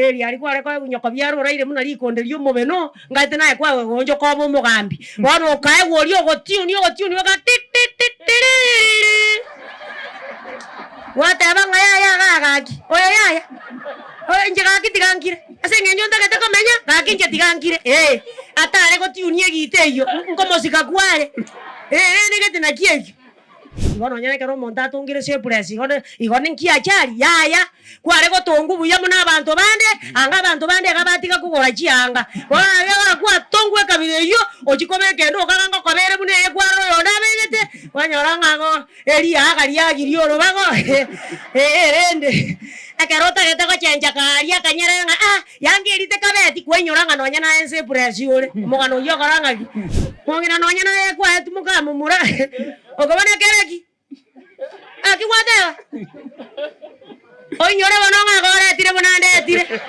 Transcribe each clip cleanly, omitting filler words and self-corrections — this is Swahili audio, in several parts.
eri alikuwa areko gunyoko byaro raire muna rikonderio mubeno ngate naye kwa gonjo ko bo mugambi bono kae gori ogotuni waga wataba ngaya gagaki oya nje gaki tigangire ase ngenyo ndagete komenya gaki nje tigangire atare gotunie giteyo ngomosika kware negete na kieyo bono nyane kero monta tungire se presi igone nkia chari yaya kware gotongu buya muna abantu bande anga abantu bande gabatika kugora chianga bona kwa tongwe kabire yo ochikomeke ndo kanga kobere bune kwaro yonda begete wanyoranga go eri agari agirio ro bago rende akarota gete ko chenja karia kanyerenga yangirite kabeti kwenyoranga nonya na ense presi ore mogano yo karanga mongina nonya na kwa etumuka mumura ogobana kereki akiwatela oinyore bononga gore tire bonande tire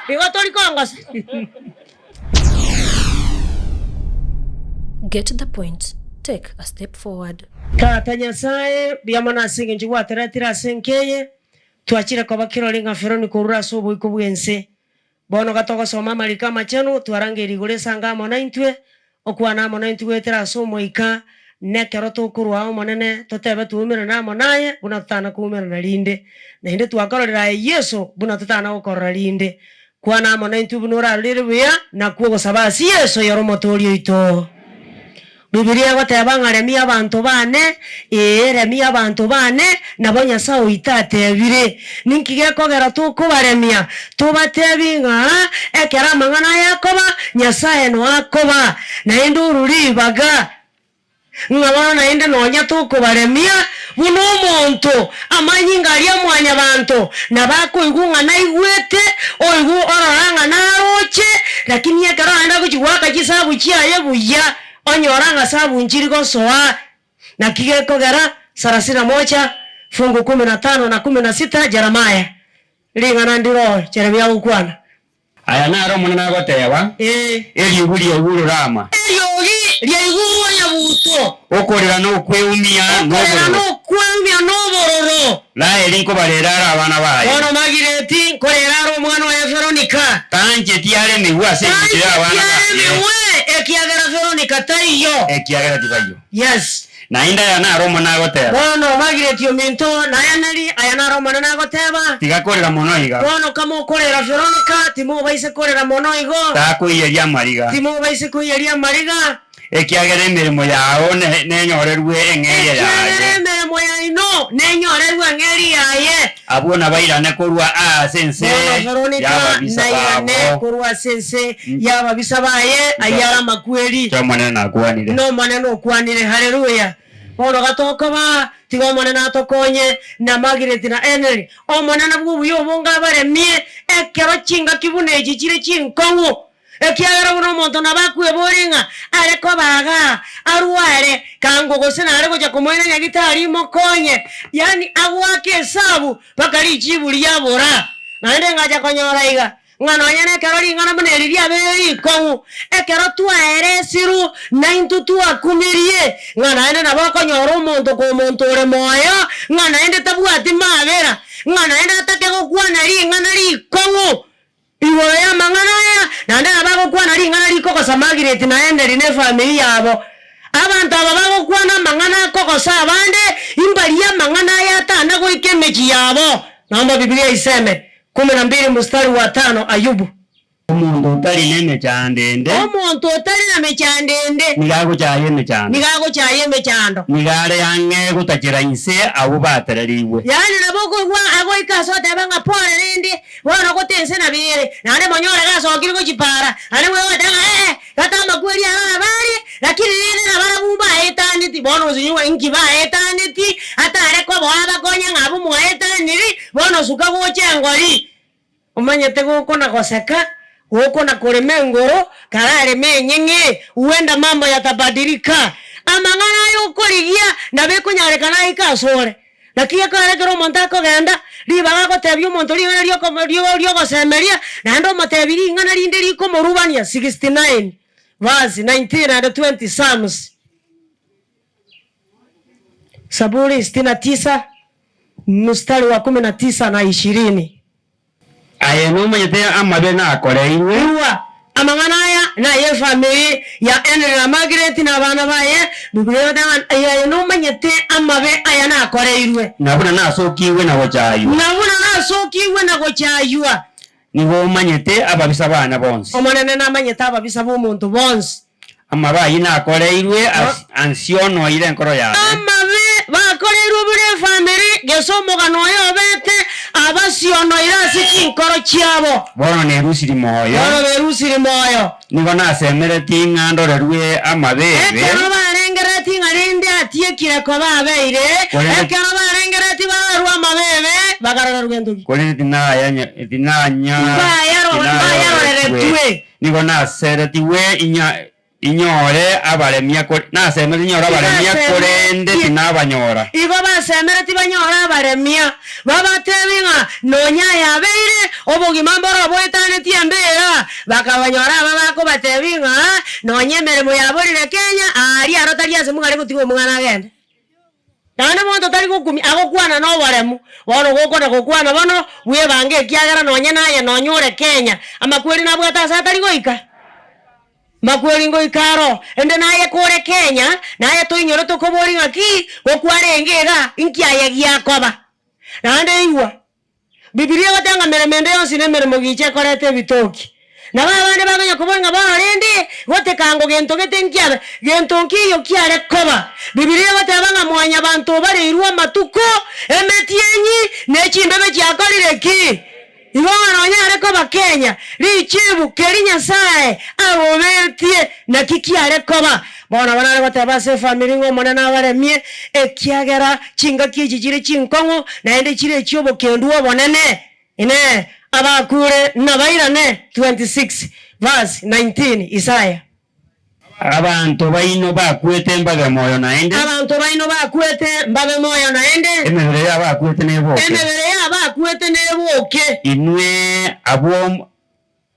bigotori kongos. Get to the point. Take a step forward. Katanya sae biamana singe njwa tira senkeye tuachire kwa bakiro linga feroni kurura sobo ikobwense bono gatoko soma malika machano tuarange rigore sanga mona intwe okwana mona intwe tira somo ika nekero tukurwa monene totebe tuumira na monaye buna tutana kuumira na linde na inde twakorera Yesu buna tutana gukorera linde kwana mona intwe bunura liribya na kugo sabasi Yesu yoromo torio ito. Biblia goteba ngaremia abantu bane remia abantu bane nabo Nyasaye itatebire ninkige kogera tukubaremia tubatebinga ekera mangana yakoba Nyasaye no akoba na induru ribaga ngabana na inde nonya tukubaremia buno omuntu amanyinga lya mwanya abantu nabako igunga na igwete oigu oranga na roche lakini ekera anda kuchiwaka kisabu chiaye buya onyoranga sabu njirigo soa na kigeko gara 31 fungu 15 na 16 Jeremiah lingana ndiro Jeremiah ukwana aya naro munana goteba eli uguru rama eli iguru ya buto okorera no kweumia nobororo la elinko barera abana baye ono magireti koreraro mwana wa Veronica tanje tiare miwa se kira abana baye ekiagera Veronica taiyo ekiagera tibayo yes na inda ya naro mwana goteba bono magireti ominto na yanali ayanaro mwana goteba tigakorera monoiga bono kamo korera Veronica timo baise korera monoigo takuiyeria mariga timo baise kuiyeria mariga ekiagera emirimo yao nenyorerwe engeri yaye emirimo yaino nenyorerwe engeri yaye abona bairane korwa sense yaba korwa sense yaba bisabaye ayara makweli chamane na kwanire no mane no kwanire haleluya bono gatoko ba tigo mane na tokonye na magireti na eneri o mane na bubuyo bonga baremie ekero chinga kibune gikire chinkongo ekiagera buno muntu nabakwe boringa areko baga arware kango gosena areko ja kumwena nyagitari mokonye yani agwake hesabu bakari jibuli yabora nande ngaja konyora iga ngano nyene karoli ngana muneri ya beri kongu ekero tuaere siru 9 tu akumirie ngana ende nabako nyoro muntu ko muntu ore moyo ngana ende tabuati mabera ngana ende atake gukwana ri ngana ri kongu iwo ya mangana ya nande nabako kwana ri ngana ri koko samagireti na ende rine family yabo abantu ababako kwana mangana koko sabande imbali ya mangana ya tana go ikemeji yabo naomba Biblia iseme 12 mstari wa 5 Ayubu omuntu otali nene cyandende omuntu otali neme cyandende nigago cyayeme cyando nigare yange gutakira inse abo batarariwe yani naboko abo ikasote banga pore rindi bona gotense na bire nane monyora gaso kiriko kipara ane wewe danga katamba kweli ana bari lakini nene na bara bumba etanditi bono zinywa inkiba etanditi atare ko baba konya ngabu mu etandiri bono suka go cyangori umanyete goko na goseka huko na koremengoro karare menyenge uenda mambo yatabadilika amangana yuko ligia na beko nyarekana ikasore lakia kare kero montako genda libaga ko tebyo monto lingana lyo ko semeria na ndo matebiri ngana linde liko morubania 69 verse 19 and 20 Psalms Saburi 69 mstari wa 19 na 20 aye no manyete amabe na akoreirwe iwa amanganaya na ye family ya Henry na Margaret na bana baye Biblia yote aye no manyete amabe aya na akoreirwe nabuna nasokiwe na gochaywa nibo manyete ababisa bana bonse omonene na manyete ababisa bomuntu bonse amabayi na akoreirwe ansiono ile nkoro ya amabe bakoreirwe bure family gesomoga noyo bete abasiono irasi kinkoro chiabo bono ne rusiri moyo nigo nasemereti ng'andorerwe amabebe ekero barengereti ng'arinde atiekire ko babeire ekero barengereti bararwa amabebe bagarara rwendugi kore tinanya bayaroreretwe nigo naseretiwe inyore abaremia nasemere inyora abaremia korende tinabanyora igo basemere tibanyora abaremia babatebinga nonya yabeire obugima mboro bwetane tiembera bakabanyora babako batebinga nonya meremo yaborire Kenya ari arotari ase mugare gutigo mugana agende nane bonto tari gukumi agokwana no baremu bono gokona gokwana bono bwe bange kiagara nonya naye nonyore Kenya amakweri nabwata sa tari goika makweringo ikaro ende naye kore Kenya naye toinyoro tokobori ngaki gokwarengega inkiaye giakoba nande iwa Biblia watanga meremende yonsi ne meremo giche korete bitoki na babane baganya kubonga barende wote kango gento getenkiabe gento nkiyo kiare koba Biblia watabanga mwanya bantu bare irwa matuko emetienyi nechimbebe kyakolire ki Iwanga nonyare koba Kenya richibu kerinya sae abobetie na kikiare koba bona banare batabase family ngo mona na baremie ekiagera chinga kijijire chinkongo na ende chire chiobo kenduo bonene ine abakure na bairane 26 verse 19 Isaiah abantu baino bakwete mbabe moyo naende emebere ya bakwete neboke inwe abo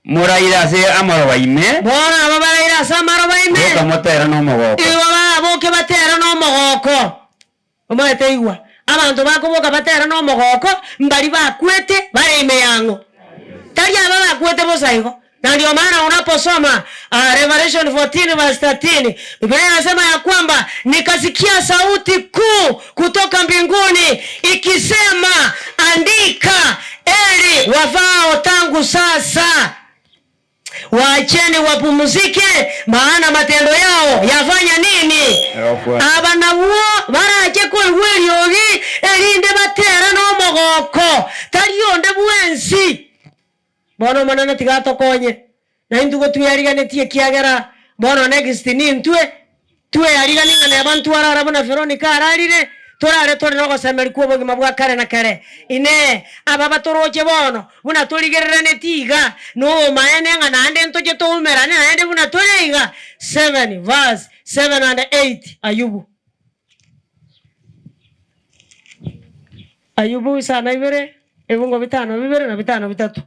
moraira se amaroba ime bona ababaira se amaroba ime bakamotera no mogoko iwa baboke batera no mogoko omate igwa abantu bakoboka batera no mogoko mbali bakwete bare ime yango tari aba bakwete bosaigo na ndio maana unaposoma Revelation 14 verse 13 Biblia inasema ya kwamba nikasikia sauti kuu kutoka mbinguni ikisema andika eli wafao tangu sasa waacheni wapumzike maana matendo yao yafanya nini abana wo baraje ko weliogi elinde batera no mogoko tarionde bwensi bono manana tigato konye na indugo tuyariganetie kiagera bono next ni ntwe yariganinga ne abantu ararabona Veronica ararire torare tori no gosemeri kubo gima bwa kare na kare ine aba batoroje bono buna torigererane tiga no maene nga nande ntoje to umerane nande buna toriga 7 verse 7 and 8 Ayubu sana ibere ebungo bitano bibere na bitano bitatu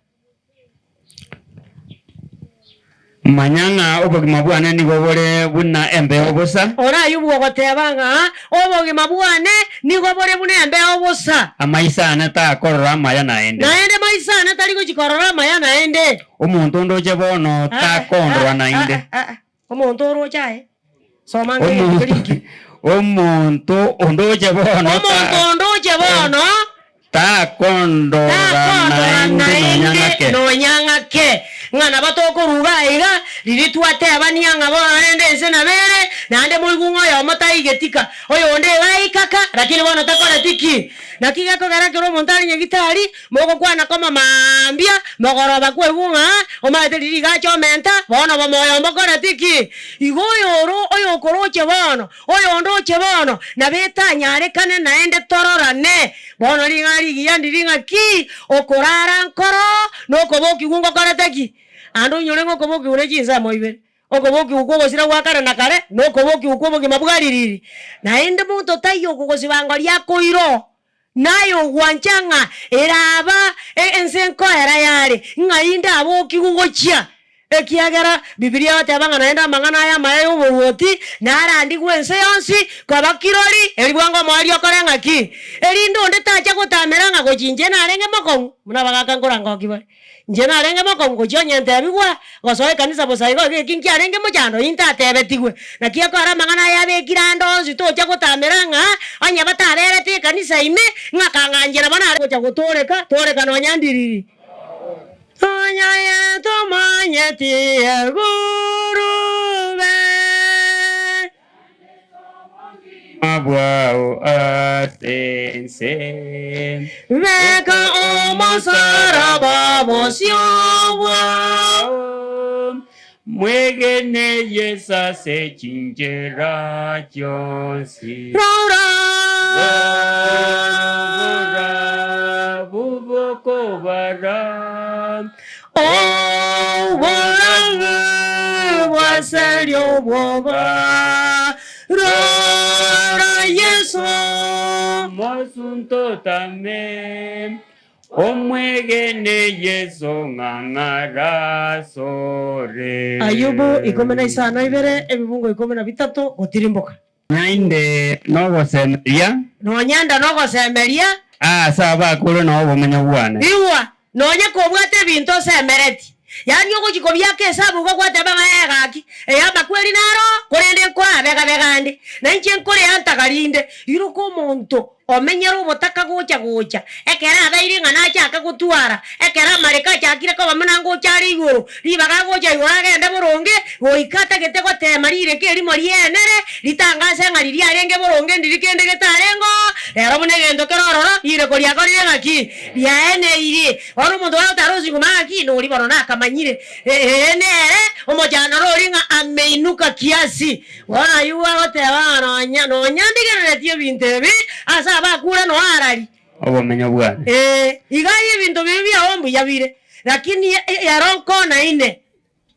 manyanga obogima bwane nigo bore buna embe obusa ora Ayubu ogotebanga obogima bwane nigo bore buna embe obusa amaisa ta korora maya naende maisa tari gochikorora maya naende omuntu ndoje bono ta kondora naende omuntu orochae somange kiriki omuntu ondoje bono ta kondora naende nonyangake ngana batoko rugaiga rirituate abanianga bonende ese na bere nande mulgungo ya motaigetika oyo onde gaikaka lakini bona takora tiki nakiga ko gara kero montari nyagitari moko kwana koma mambia mogoroba kwebunga omate ririga chomenta bona bomoyo mbokora tiki igoyoro oyo koroche bono oyo ondoche bono na beta nyare kane naende tororane bono ringari giyandiringa ki okorara nkoro nokoboki gungo korateki ando nyolengo koboki urejinza moibe okoboki ukobo sira wakara na kare nokoboki ukobo kimabwaririri naende muntu tayo kokosibango lyako iro nayo gwanchanga eraba ensenko era yale ngainda aboki gugochia ekiagera Biblia watabanga naenda mangana ya mayo boti narandi gwense yonsi kwabakirori elibwango mwali okorenga ki elindo ndetacha gotameranga gochinje narenge moko muna bagaka ngoranga okibare njena arenge makongo chonyente bigwa gosoe kanisa bosaigo gekinki arenge mochando inta tebetigwe na kia kora mangana yabe kirando zitocha gotameranga anya batarerete kanisa ime ngakanganjira bana gocha gotoreka toreka no nyandiriri anya ya tomanyeti gurube Abwao atense Veka omusaraba bosyowa Mwegene yesa se chinjera chonsi Rora Buboko bara O wasalyo boba Rora yeso Mosunto también Omwegene yeso ngangara sore Ayubu 15:2 ebibungo 13 gotirimboka Nainde nogo semeria nonyanda nogosemeria saba kuro no bomenya bwana iwa nonya kobwate bintu semereti yani ogukiko byake hesabu gokwate bangayagaki eyamba kweri naro kurende kwa bega begande na nche nkore antagalinde iruko omonto omenyera obotaka gocha ekera abairi ngana chaka gutwara ekera mareka chakire ko bamunango cyari iguru ribaga gocha iguru agende boronge goikata gete gotema rire keri mori enere litangase ngari riarenge boronge ndirikende getarengo rero bunegendo kerororo ire koria korire ngaki biaene iri ono mondo atarozi ngumaki no libaro nakamanyire enere omojana roringa ameinuka kiasi wana yuwa goteba no nyandigere tie bintebi asa bakura no arari obomenya bwana igaye bintu bibi ahombu yabire lakini yaronko na ine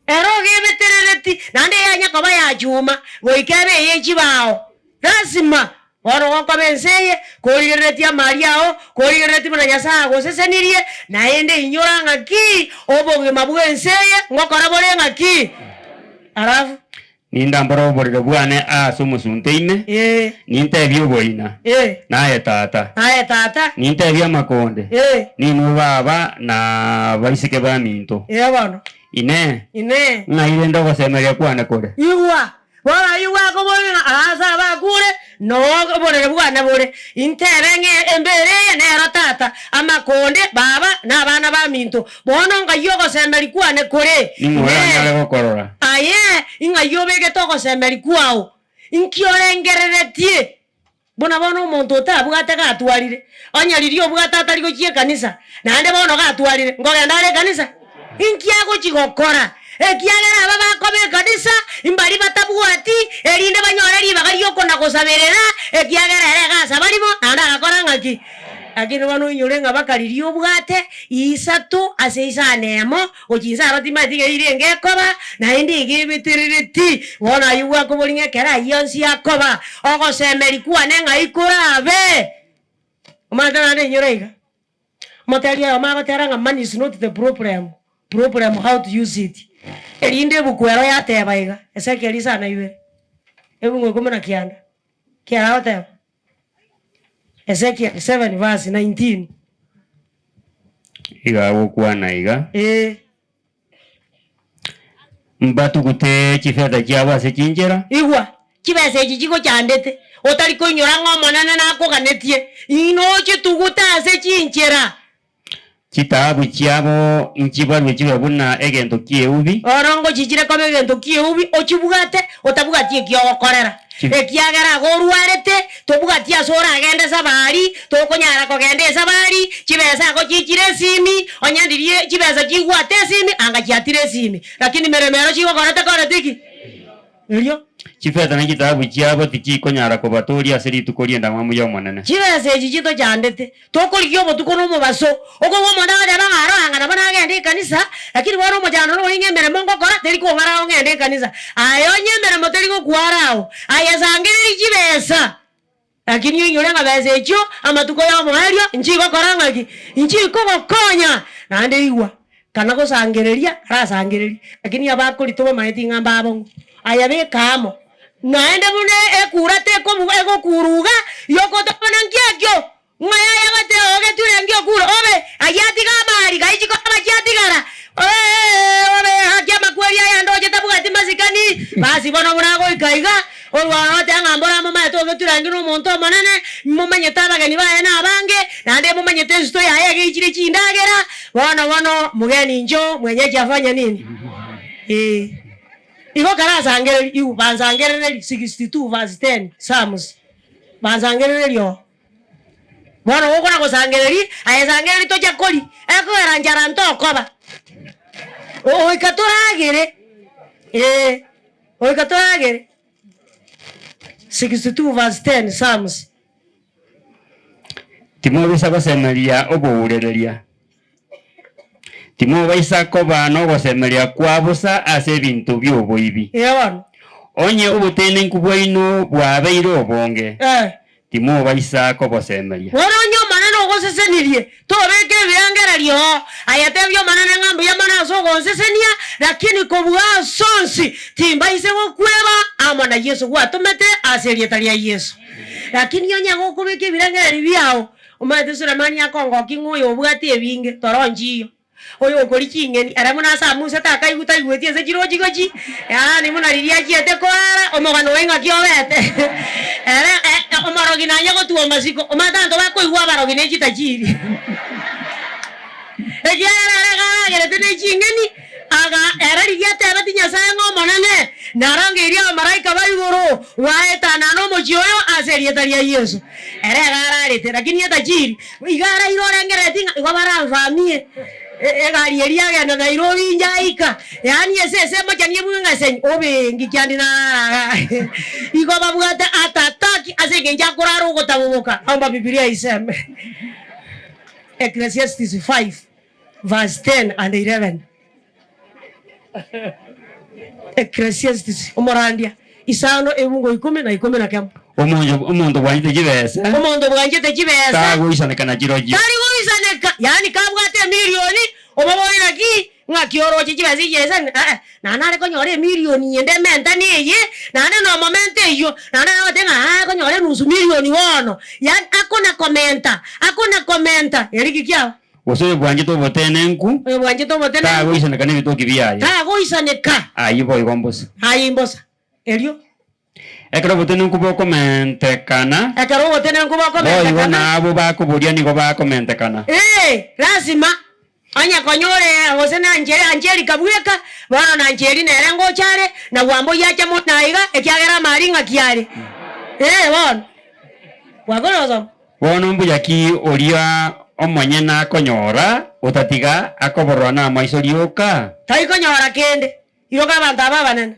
eroge beterereti nande yanya koba ya chuma goikebe yechibao lazima wano wako benseye korigireti ya mariao korigireti muna nyasa gosesenirie na ende inyora ngaki oboge mabwenseye ngokora bore ngaki arafu ninda mboro borire bwane sumusunteine ninte byoboina naye tata ninte bya makonde ninu baba na baisike ba minto bano ine ngaire ndo gosemeria kwane kore iwa wala iwa ko bone asa ba kure no ko bone bwana bore interenge embere ne tata amakonde baba na bana ba minto bono ngayo gosemeri kwane kore nimwanya gokorora aye ingayo bege to gosemeri kwao inkiorengereretie bona bono omonto tabwate gatwarire anyariri obwate atari gochie kanisa nande bono gatwarire ngogenda ale kanisa inkiago chigokora ekiagera baba kobe kanisa imbari batabwati erinde banyora ribaga ryoko nagosaberera ekiagera erega sabarimo anda akora ngaki akino bano inyorenga bakariri obwate isatu ase isanemo ochinza abatima tige irenge koba na indi igibitiriti wona yuwa ko bolinge kera yonsi yakoba ogo semeri kwane ngaikura be omagana ne inyorenga moteria omagoteranga money is not the problem how to use it erinde bukwero yateba iga Ezekiel sana iwe ebungo komana kianda kia hoteba Ezekiel 7:19 iga wokwana iga mbatu gute chifeda cyaba se kinjera igwa kibese ikiko cyandete otari ko nyora ngomonana nako ganetie inoche tugutase kinjera kitabu cyabo inkibarwe kibabuna egento kieubi orongo kikire ko egento kieubi okibugate otabugatie kyokorera ekiagera gorwarete tobugatia sora agende sabari tokonyara kogende sabari kibesa ko kikire simi onyandirie kibesa kigwate simi anga kiatire simi lakini meremero chigokorete koretiki Elio kifeta na kitabu cyabo tikikonyara ko batoria seri tukorienda mwamu ya mwanana kibesa ekikito cyandete tokolikyo botuko no mubaso oko wo mwana bana bangaro na bana agende kanisa lakini baro mojano no ingembere mongo kora teriko ngara ngende kanisa ayo nyembere moteriko kwarao ayasangiri kibesa lakini yinyore ngabese ekyo amatuko ya mwario nchiko korangaki nchiko gokonya nande iwa kana gosangereria rasangereria lakini abakuri toba maeti ngamba abongo ayabe kamo naende mune ekurate ko ego kuruga yoko topana ngiakyo Ngaya yagate oge turengio kuro obe ayati kamari kaichi kama kiati gara. Obe hakia makweli ya ndoje tabuga masikani basi bono bunago ikaiga olwa tangambora mama to turangino monto monene mumanye tabagani baye na bange nande mumanye testo ya yage ichire chindagera bono mugeni njo mwenyeji afanya nini iko karasa angere yu banzangere 62 verse 10 Psalms banzangere lyo bono wokona ko sangereri ayesangere to jakoli eko eranjara ntokoba oikatoragere oikatoragere 62 verse 10 Psalms. Timo bisa basemeria obuurereria. Timo baisa koba no basemeria kwabusa ase bintu byoboibi. Yabana. Onye ubutene nkubwaino bwabeiro obonge. Timo baisa koba semeria. Woronyo maneno gosesenirie. Tobeke byangera lyo. Ayatebyo maneno ngambo ya maneno so gosesenia lakini kobwa sonsi timba ise gokweba amana Yesu gwatumete aserieta lya Yesu. Lakini yonya gokubeke byangera byao. Umate Sulemani akongo kingoyo obwati ebinge toronjiyo. Oyo okori kingeni aramuna sa musa takaiguta igwetie se kiroji goji ni muna riria kiete kwara omogano wenga kiobete omorogi na nyago tuo masiko omatanto bakoigwa barogi ne kitajiri gere tene kingeni aga era riria tebe tinyasa ngomonene narangeria maraika baigoro waeta nano mochioyo aserietaria Yesu era rete lakini etajiri igara irorengere tinga igobara famie egari eria gana Nairobi njaika yani ese moja ni bunga sen obe ngikyandi na igoba bwata atataki asenge njakoraro gotabuka amba Biblia iseme Ecclesiastes 5 verse 10 and 11 Ecclesiastes omorandia isano ebungo 10 na 11 omuntu bwanyite kibese omuntu bwanyite kibese tagoisana kana kiroji tarigoisana yani kabwate milioni obaboira ki ngakioro kibese yesa nana konyore milioni yende menta niye nana no moment eyo nana otenga konyore nusu milioni wono yani akona komenta eriki kya Woso bwanyite obotene nku bwanyite obotene tagoisana kana bitoki byaye tagoisana ka ayibo igombosa ayimbosa elio ekero botene nku bokomentekana ekero botene nku bokomentekana oyo nabo bakuburia nigo bakomentekana lazima anya konyore osena anjeri kabweka bana na anjeri nere ngochare na wambo yacha motaiga ekyagera maringa kiare bon wagorozo bono mbuya ki oria omanye na konyora otatiga akoborwa na maiso lioka tai konyora kende iroka bantu ababanene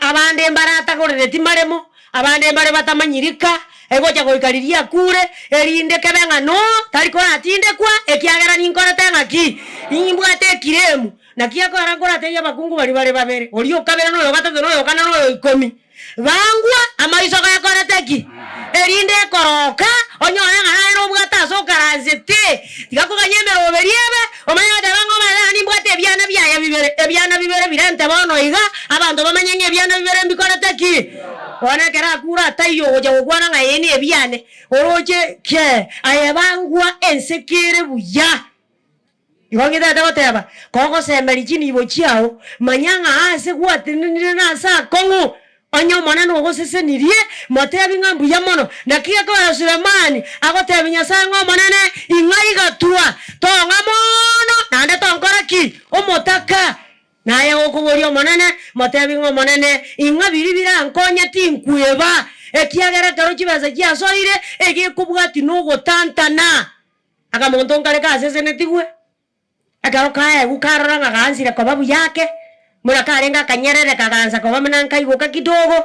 abande mbarata gorere timaremo abande mbare batamanyirika egocha goikariria kure erinde kebenga no tariko atinde kwa ekiagera ninkora tanga ki imbwate kiremu na kiako arangora teya bakungu bari babere olio kabera no yogatatu no yokana no 10 bangwa amaiso ga kora teki erinde koroka onyora ngana no bwata so karanzete tikako ganyemero beriebe omanya tabango mara ni mbwate ebyana bibere birente bono iga abantu bamenyenye ebyana bibere mbikora teki ona kera kura tayo goja gwana nga yeni ebyane oroje ke ayabangwa ensekere buya ibongita tateba koko semeri chini ibochiao manyanga ase gwatenire na sa kongo onyo monano gosesenirie motebi ngambu ya mono nakia kwa Sulemani agotebi nyasango monane ingai gatua tonga mono nande tonkora ki omotaka naye okuborio monene motebi ngo monene inga biribira nkonya tinkueba ekiagera karo kibasa kiasoire egikubwati no gotantana akamonto nkare kasese netigwe akaro kae gukarora ngaganzira kwa babu yake muna karenga kanyerere kaganza kwa bamana nkaigoka kidogo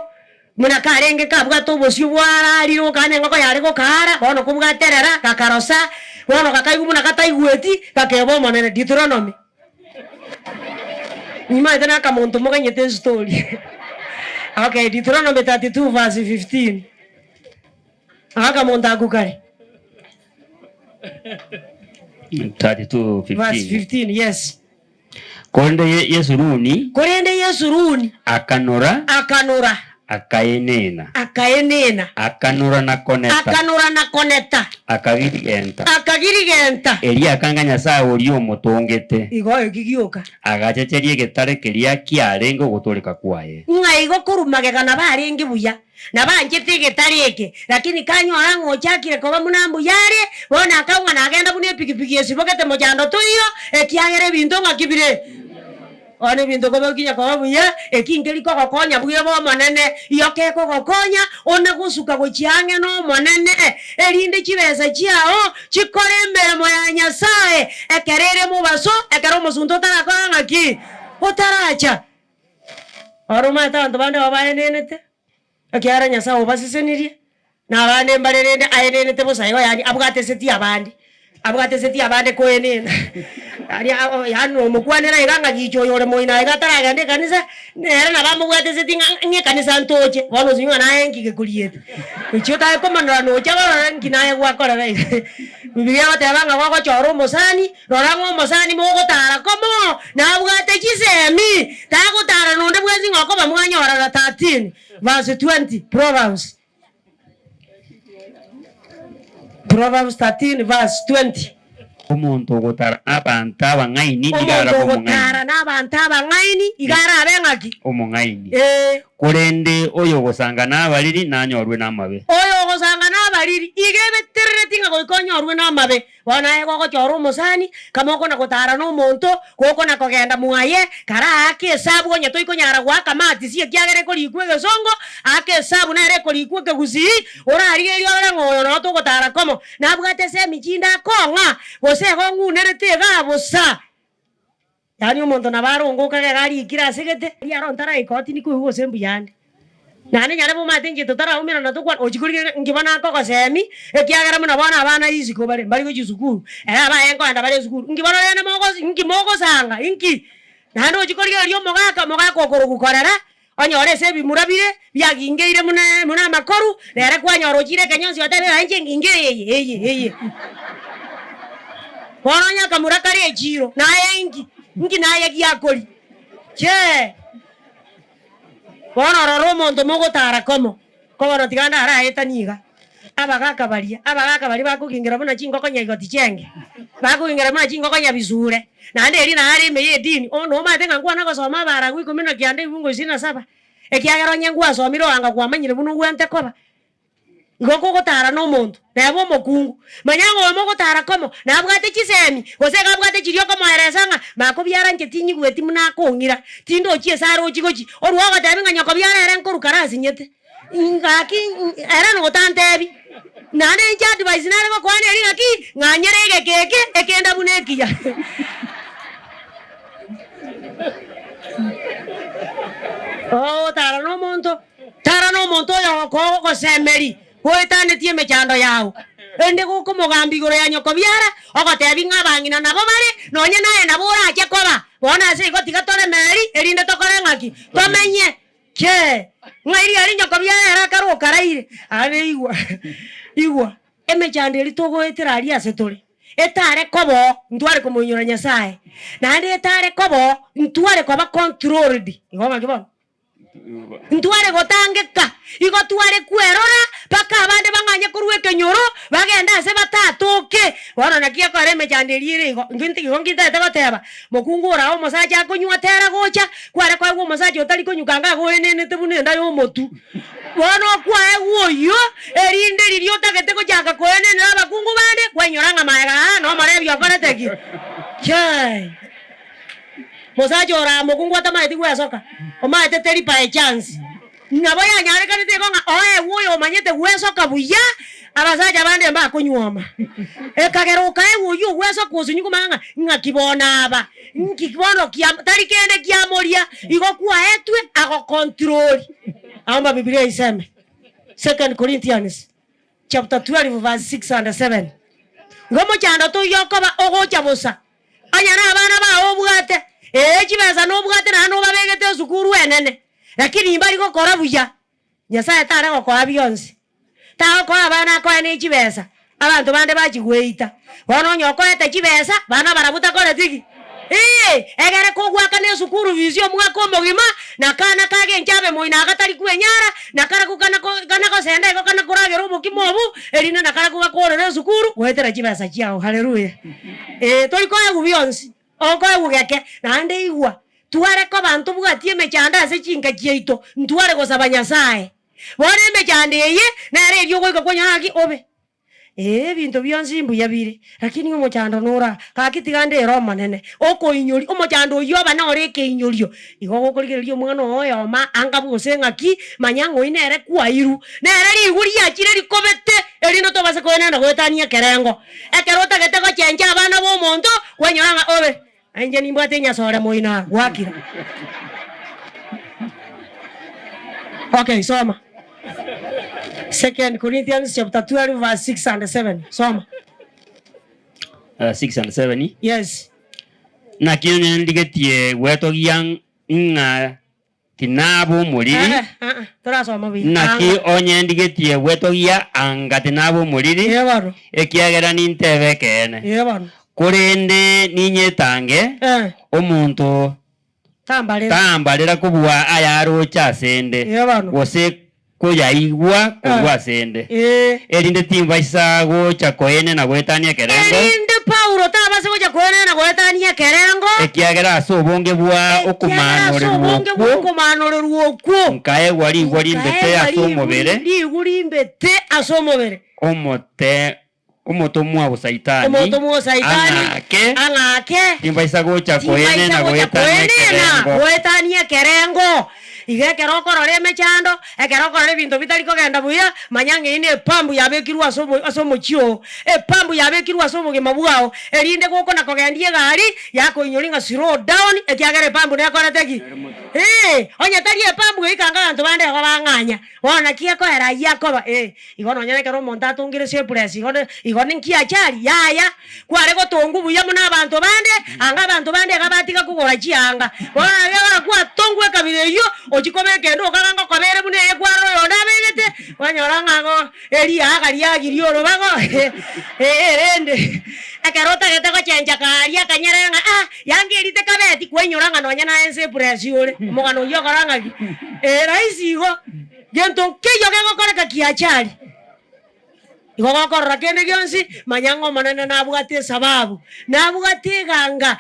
muna karenge kabwa tobosio bwara riro kane ngoko yare go kara bono kubwaterera kakarosa bono kakaigu muna kataigweti kakebo monene Deuteronomy Nima itana kamonto moga nyete story. Okay, Deuteronomy 32 verse 15. Aka monta kukare. 32:15. Verse 15, yes. Korende Yesu runi. Akanora. akaenena akanura na koneta akagirigenta eri akanga Nyasaye ori omutongete igo egigioka agachecheria getare keria kiarengo gutulika kwaye ngaigo kurumagega na barengi buya na banjete getare eke lakini kanyo arango chakire koba munambu yare bona akaunga na agenda bune pikipiki esibokete mojando tuyo ekiagere bintu ngakibire one bintu koba kinya koba buya ekingeli ko gokonya buye bo manene yoke ko gokonya ona gusuka gochiange no manene erinde chibeza chiao chikore mbere ya Nyasaye ekerere mubaso ekero musunto tarakora ngaki otaracha aroma tanto bande babaenenete akiara Nyasaye obasisenirie na bande mbarerende ayenenete bosayo yani abwate seti abande koenena ari yano mukwanera iganga gicho yore moina igatara gande kanisa nera na bamugwate seti nge kanisa ntoche wano zinga na enki gekuriete icho ta ko manora no chaba ngina ye gwakora rai bibiya batebanga gwako choro mosani rorango mosani mogo tara komo na abwate chisemi ta gutara nonde bwezi ngoko bamwanyora 13 verse 20 Proverbs 13 verse 20. Omuntu gutara abantu abangaini igara abengaki omungaini kurende oyo gusanga nabariri nanyorwe namabe igebeterere tinga goikonyorwe namabe bona ego gochoro musani kamoko na gutara no muntu goko na kogenda muaye kara akesabu onye toikonyara gwaka mati sie kiagere kolikwe gesongo akesabu na ere kolikwe kegusi orari eri ora ngoyo no to gutara komo nabwate se michinda konga gose gongu nerete gabosa yani umuntu nabarongo kagari ikira segete yaro ntara ikoti niku huo sembu yande nane nyare bo matenje totara umira na tokwa ochikurire ngibana ko kosemi ekiagara muna bana abana iziko bari go chisukuru aba yengo anda bari sukuru ngibana yene mogo sanga inki nando ochikurire ryo mogaka okoro gukorera onyore sebi murabire byagingeire muna makoru nere kwanyoro chire kenyonsi otebe anje ngingere eye Wanya kamurakari ejiro na engi naye giakori che wana romo ndo mogo tara komo tiganda ara etaniga abagaka bali bakugingira buna chingo konya igoti chenge bakugingira buna chingo konya bizure na nderi na ari meye dini ono matenga ngwa na gosoma bara gwi 10 kiande ibungo 27 ekiagero nyengwa somiro anga kwamanyire bunu gwente koba ngoko gotara no muntu nabo mokungu manyango mo gotara komo nabwate chisemi goseka bwate chirio komo eresanga mako byara ngetinyi gweti muna kongira tindo chiesaro chigochi orwo gatabenga nyoko byara ere nkoru karasi nyete ngaki era no tantebi nane nja advice nare ko kwane eri ngaki nganyere keke ekenda bunekia oh tara no monto yo ko semeri Hoetane tie mechando yao. Ende guko mogambi gore ya nyoko byara ogotebi ngabangina nabo bari nonye naye nabura aje koba bona se igoti gatore meri erinde tokore ngaki tomenye ke ngairi ari nyoko byara karo karaire ari igwa emechando eri togo etira ari asetore etare kobo ntware kumunyura Nyasaye na ndi etare kobo ntware koba controlled ngoma kibona ntware gotangeka igo tware kwerora paka abande banganye kurweke nyoro bagenda se batatoke wana nakia kare mechandelire igo nginte tabateba mokungura o mosaja akunywa tera gocha kware kwa go mosaja otali konyukanga go enene tebune nda yo motu wana kwa ewo erinde lirio tagete ko jaka ko enene abakungu bande kwenyoranga maega no marebi akoreteki chai mosaja ora mokungu atamaiti gwesoka omaete teri pa chance Naboya nyare kanite konga oe wuyo manyete weso kabuya abasaja bande mba kunyoma ekagero kae wuyo weso kusunyu kumanga ngakibona aba nkikibono kia tarikende kia moria igo kwa etwe ago control amba Biblia iseme 2 Corinthians chapter 12 verse 6 and 7 ngomo chando to yokoba ogo chabosa anyana abana ba obwate chibeza no bwate na no babegete sukuru enene lakini imbali ko kora buya Nyasaye tare ko kwa biyonsi ta ko abana ko ene chibesa abantu bande bachigweita bono nyoko ete chibesa bana barabuta kore tiki Egere kogwaka ne sukuru visio mwaka omogima na kana kage nchabe moina agatari kwenyara na kara kukana ko senda iko kana kuragera obukimobu erina na kara kugakorera sukuru gwetera chibasa chiao. Haleluya. Tori ko egubionsi oko egugeke nande igwa tuare ko bantu bwatie mechanda ase chinga chieito ntuare gosaba Nyasaye bone mechanda eye nare ryo goika kwanyara ki obe bintu byonsi mbuya bire lakini omochando nora kakitigande Roma nene oko inyori omochando yoba na oreke inyorio igo gokorigererio mwana oyo ma angabuse ngaki manyango inere kwairu nere riguri achire rikobete erino to base koena na gwetania kerengo ekerota getego chenja abana bo monto kwenyora obe anje nimbwate nyasore moina wakira. Okay, soma 2 Corinthians chapter 12 verse 6 and 7. Soma. 6 and 7. Yes. Na kinyo ndigetie weto yang nga tinabo muliri. Tora soma bi. Na ki onye ndigetie weto ya anga tinabo muliri. Yebaro. Ekiagera nintebe kene. Yebaro. Kurende ninyetange. Omuntu tambalira kubwa ayaro chasende. Yebaro. Wose kuya igwa kubwa sende. Erinde timba isago chakoene na gwetania kerengo. Erinde Paulo tabase gocha koene na gwetania kerengo. Ekiagera asobonge bwa okumanorerwo okwo. Nkae wali mbete asomobere. Liguri mbete asomobere. Omoto mwa saitani. Angake. Timba isago chakoene na gwetania kerengo. Igekero korore mechando ekero korore bintu bitari kogenda buya manyange ine pambu yabekirwa asomo chio pambu yabekirwa asomo gemabwao erinde goko na kogendie gari yako inyoringa slow down ekiagere pambu ne akora teki onya tari pambu ikanga bantu bande babanganya wona kieko era yakoba igono nyane kero monta tungire se press igono nkia chari yaya kware gotongu buya muna bantu bande anga bantu bande gabatika kugora chianga wona gaba kwa tongwe kabire yo ochikome kendo kaganga kobere bune ekwaro yona begete wanyoranga go eri agari agirio robago rende akarota gete ko chenja karia kanyerenga yange erite kabeti kwenyoranga nonya na ense pressure mogano yo karanga raisi go gento keyo gego koreka kiachari igogo korra kende gyonsi manyango manene nabugate sababu nabugate ganga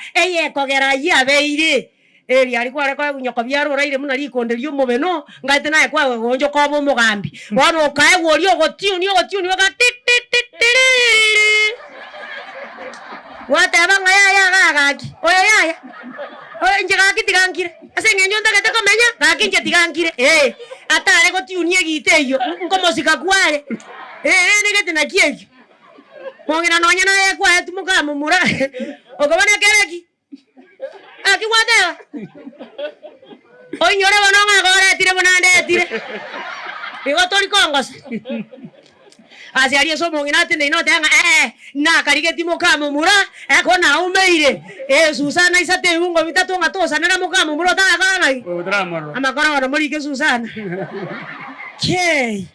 kogera yabeire eri ari kware kwa gunyoko byaro raire muna rikonderio mubeno ngate naye kwa gonjo ko bo mugambi wano kae wori ogotuni waka tik wataba ngaya gagaki oya nje gaki tigangire asenge nyonda gete komenya gaki nje tigangire atare gotuni egiteyo ngomosika kware negete na kieki mongena nonya naye kwa etumuka mumura ogobana kereki aki wada oinyore bononga gore tire bonande tire bigo tori kongos asi ari eso mongina tinde ino tanga na karige timo kamo mura eko na umeire Susana isate ungo bitatu ngatosa nera mukamo mura tanga kana amakora wana muri ke Susana ke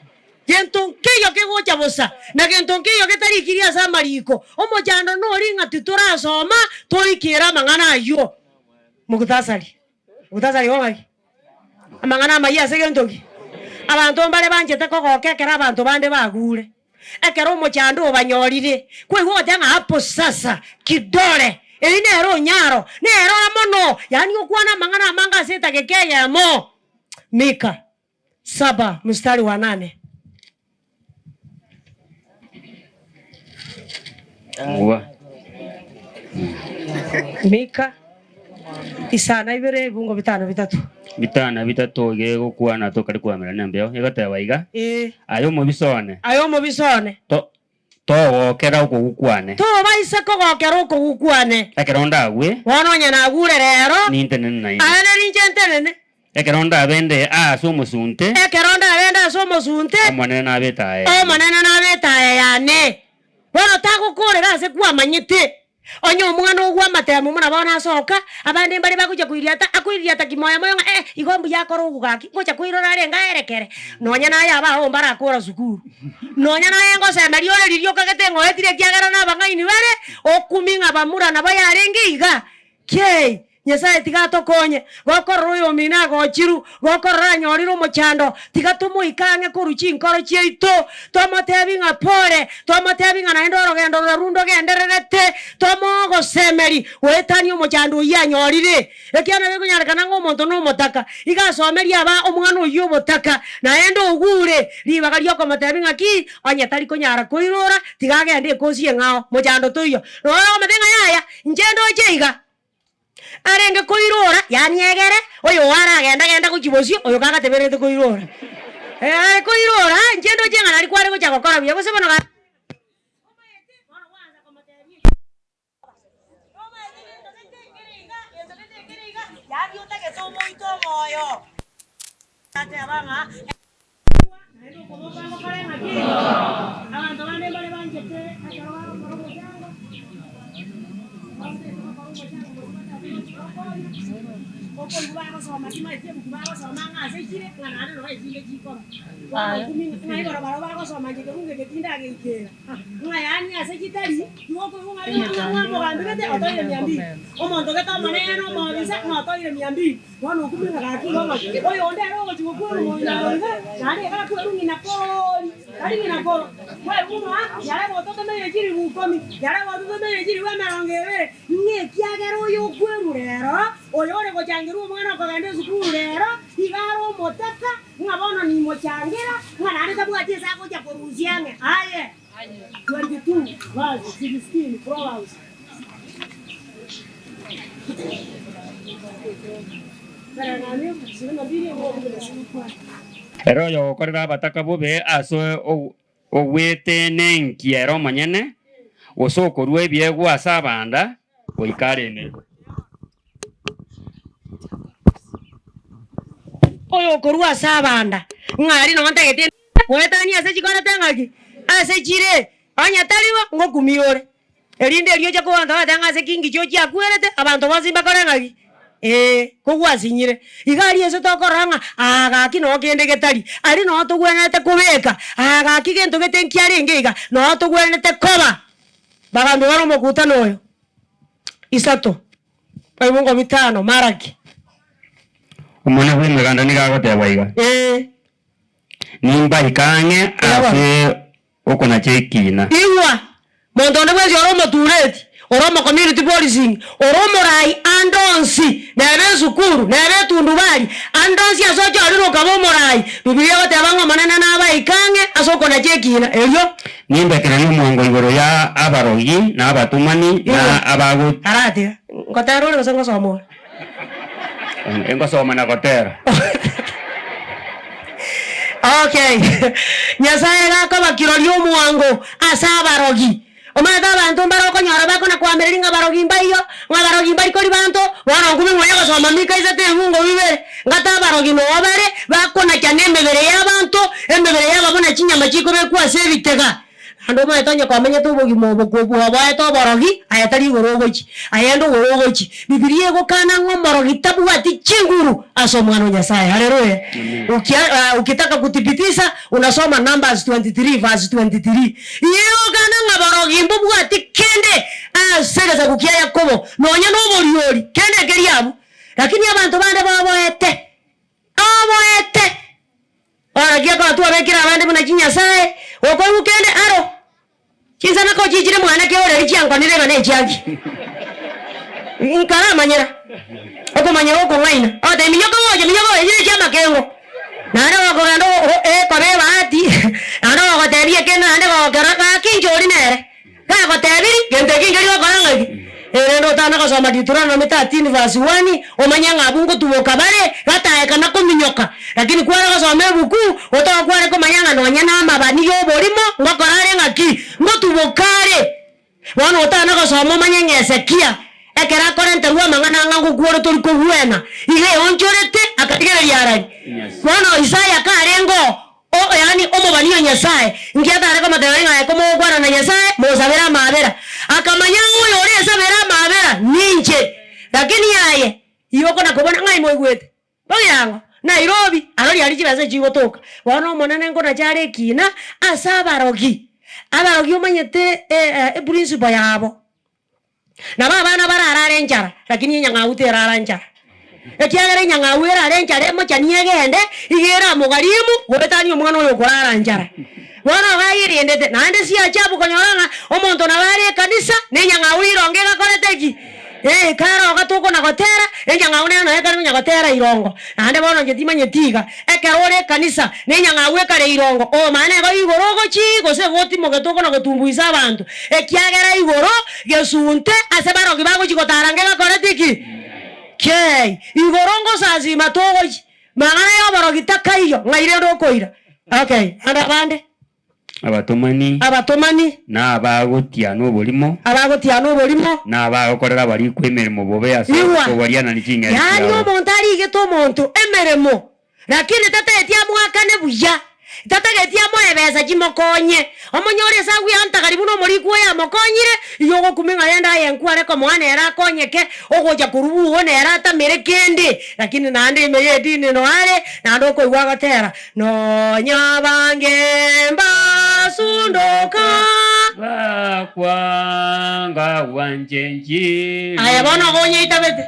gento keyo ke gocha bosa na gento keyo ke tarikiria sa mariko omochando no ringa titura soma tori kira mangana yo mukutasali wongai amangana maya segentoki abantu mbale banje tekoko kekera abantu bande bagure ekero mochando obanyorire kwewo tanga hapo sasa kidole nero nyaro nero mono yani okwana mangana manga seta kekeya mo Mika 7 mstari wa 8 Mika isana ibere bungo bitana bitatu gego kuana to kari kwamera nambeo egata waiga ayo mobisone to kera uko gukwane to baisa ko gokera uko gukwane ekeronda gwe wononya na gure rero nintene nai ana ninjentenene ekeronda bende somosunte omonene na betae yane bono tagukorera se kwa manyite onyo mwana ogwa matemo muna bona soka abande mbali bakuja kuiriata kimoya moyo igombu yakoro ugaki ngocha kuirora renga erekere nonya naye abaho mbara akora sukuru nonya naye ngose mariore ririo kagete ngoetire kiagara na bangaini bare okuminga bamura na bayarengi iga Kei Nyasaye tigatokonye gokorora oyo mina gochiru gokorora nyoriro mochando tigatumo ikange kuruchi nkoro chieito tomotebi nga pore tomotebi nga naendo rogendo rundo gendererete tomo gosemeri wetani omochando ya nyorire ekiana bego nyarekana ngo monto no motaka igasomeri aba omwana oyo botaka naendo ugure ribaga ryoko motebi nga ki onye tari konyara koirora tigagende kosie ngao mochando toyo no matenga yaya njendo cheiga arenge koirora yani egere oyo wara genda kuchibosio oyo kaga teberete koirora koirora njendo jenga nari kware ko chakokora bya gose bono yani utake tomo itomoyo ate abanga naendo como bango kare ngaki abantu bane bale banjete Opo lubago sama kima ite lubago sama ngase chire ngana no ite chiko. Wa kumi ngai gora bago sama jike unge ketinda ge ikera. Ngai ani ase chitari nuko ngai ngo gambete otoire miambi. Omonto ke tamane no mo bisa no otoire miambi. Wano kumi ngaki ngo. Oyo onde ro chigo kuru mo na. Nani kala kuru ngina poli. Ari ngina ko. Wa uma yare boto to me chiri bukomi. Yare boto to me chiri wa marongere. Nge kiagero yo kuru rero. Oyore ko changiru mwana ko gande sukuru rero igaro motaka ngabono ni mochangira ngana ari tabwati sako ja koruziange aye 22 verse 16 Proverbs Ero yo korera bataka bobe aso owete nenkiero manyene osokorwe biegwa asabanda oikare ne oyo korwa sabanda ngari no ntegete wetani ase chikora tangaki ase chire anya taliwa ngokumiore erinde ryo chako bantu batanga ase kingi cho chia kwerete abantu bazimba korangaki kogwa sinyire igari ese tokoranga agaki no kende getari ari no tugwenete kubeka agaki gento getenkiare ngega no tugwenete koba bagambe baro mokutano oyo isato aibongo bitano maraki umone bwe meganda ni gago te waiga nimba ikange ase okona chekina iwa mondo ndwe oromo tureti oromo community policing oromo rai andonsi nebe sukuru nebe tundubali andonsi asocho aliro kabo morai biblia wote abango manana na aba ikange asokona chekina elyo nimba kera ni mwango igoro ya abarogi na abatumani na abago arate ngotero ngo songo somo engo soma na kotera okay nyasaye gako bakirori omwango asabarogi omata bantu mbaroko nyora bako na kwambere nga barogi mbayo nga barogi mbari kori bantu wana ngumi ngoya gosoma mika izate mungo bibere ngata barogi no obare bako na cyane emebere y'abantu emebere y'ababona kinyama kiko bekwa sebitega ando ma etonye kwamenya tubugi mobo kubuha ba eto barogi ayatari gorogochi ayendo gorogochi bibilia gokana ngomorogi tabu ati chinguru asomwana Nyasaye haleluya ukitaka kuthibitisha unasoma Numbers 23 verse 23 iyo kana ngabarogi mbubu ati kende asega za kukia Yakobo nonya no boliori kende keriabu lakini abantu bande baboete ora giako tu abekira bande muna Nyasaye oko ukende aro Chinzana ko jijire mwana ke ore icyango nire bane cyagi. Nkara manyera. Oko manyera oko ngaina. Ode minyoko yire cyama kengo. Nare wako ngando kobe bati. Nare wako tebie kena nare wako garaka kinjori nere. Ka ko tebiri gente kinjori wako ngaki. Ero tana ko soma Deuteronomy no meta 13 verse 1 omanyanga abungo tuboka bare gatae kana kuminyoka. Lakini kwara ko soma buku otoka kwara ko manyanga no nyana mabani yo borimo ngokorare ngaki ngotubokare wana otana ko soma manyanga Ezekia ekera korente ruwa mangana ngangu kuoro tori ko huena ile onchorete akatigere yarani wana Isaya karengo yani omobani ya Nyasaye ngiata areko materenga yako mogwara na Nyasaye mozabera mabera akamanyango yore sabera mabera ninje lakini yaye iyoko na kubona ngai moigwete boyango Nairobi arori ari kibaze kigotoka wana monene ngo na cyare kina asabarogi abarogi omanyete principle yabo na bana bararare njara lakini nyang'au terara njara ekiagere nyang'au erare njara emochani egende igera mugarimu gwetani omwana oyo kurara njara bono bayirindete nande si achabu konyoranga omonto nabare kanisa ne nyang'au ironge gakorete ki karo gatoko na gotera nyang'au ne no ekare nyagotera irongo nande bono ngetima nyetiga ekerore kanisa ne nyang'au ekare irongo o mane go igorogo chi gose gotimo gatoko na gotumbuisa abantu ekiagera igoro gesunte ase barogi bago chikotarange gakorete ki kei igorongo sazi matogo mangana yo barogi takaiyo ngaire ndokoira okay anda bande abatomani na abagotia no bolimo na abagokorera bari kwemeremo bobe ase kobariana ni kinga yani omonto ari geto omonto emeremo lakini tatetia mwakane buya tatagetia moebesa chimokonye omonyore sagwi anta karibu no moriku ya mokonyire yogo kuminga yenda yenkware ko mwana era konyeke ogoja kurubu one era tamere kende lakini nande meye dini no ale nando ko igwa gatera no nyabange mbasundoka bakwanga wanjenji aya bona gonye itabete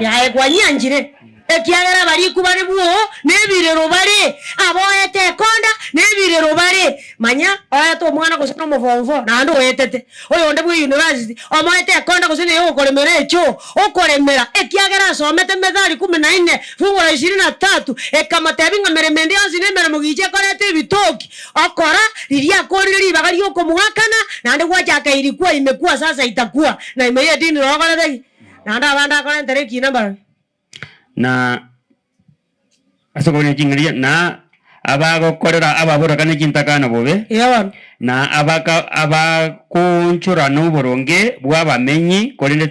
ya egwanyanjire ekiagera bari kubare buo nebirero bari aboete konda nebirero bari manya oya to mwana gusana muvomvo nando wetete oyo nde bu university omoete konda gusene yo koremera echo okoremera ekiagera asomete methali 14 fungo la 23 ekamatabinga meremende azine meremugije korete bitoki okora lilia koriri bagari okomuhakana nande gwachaka ilikuwa imekuwa sasa itakuwa na imeye dini rokorete nanda banda korente reki namba na asogone kingiria na abagokorera ababorokane kintakana bobe yawan na abakonchora no boronge bwabamenyi korende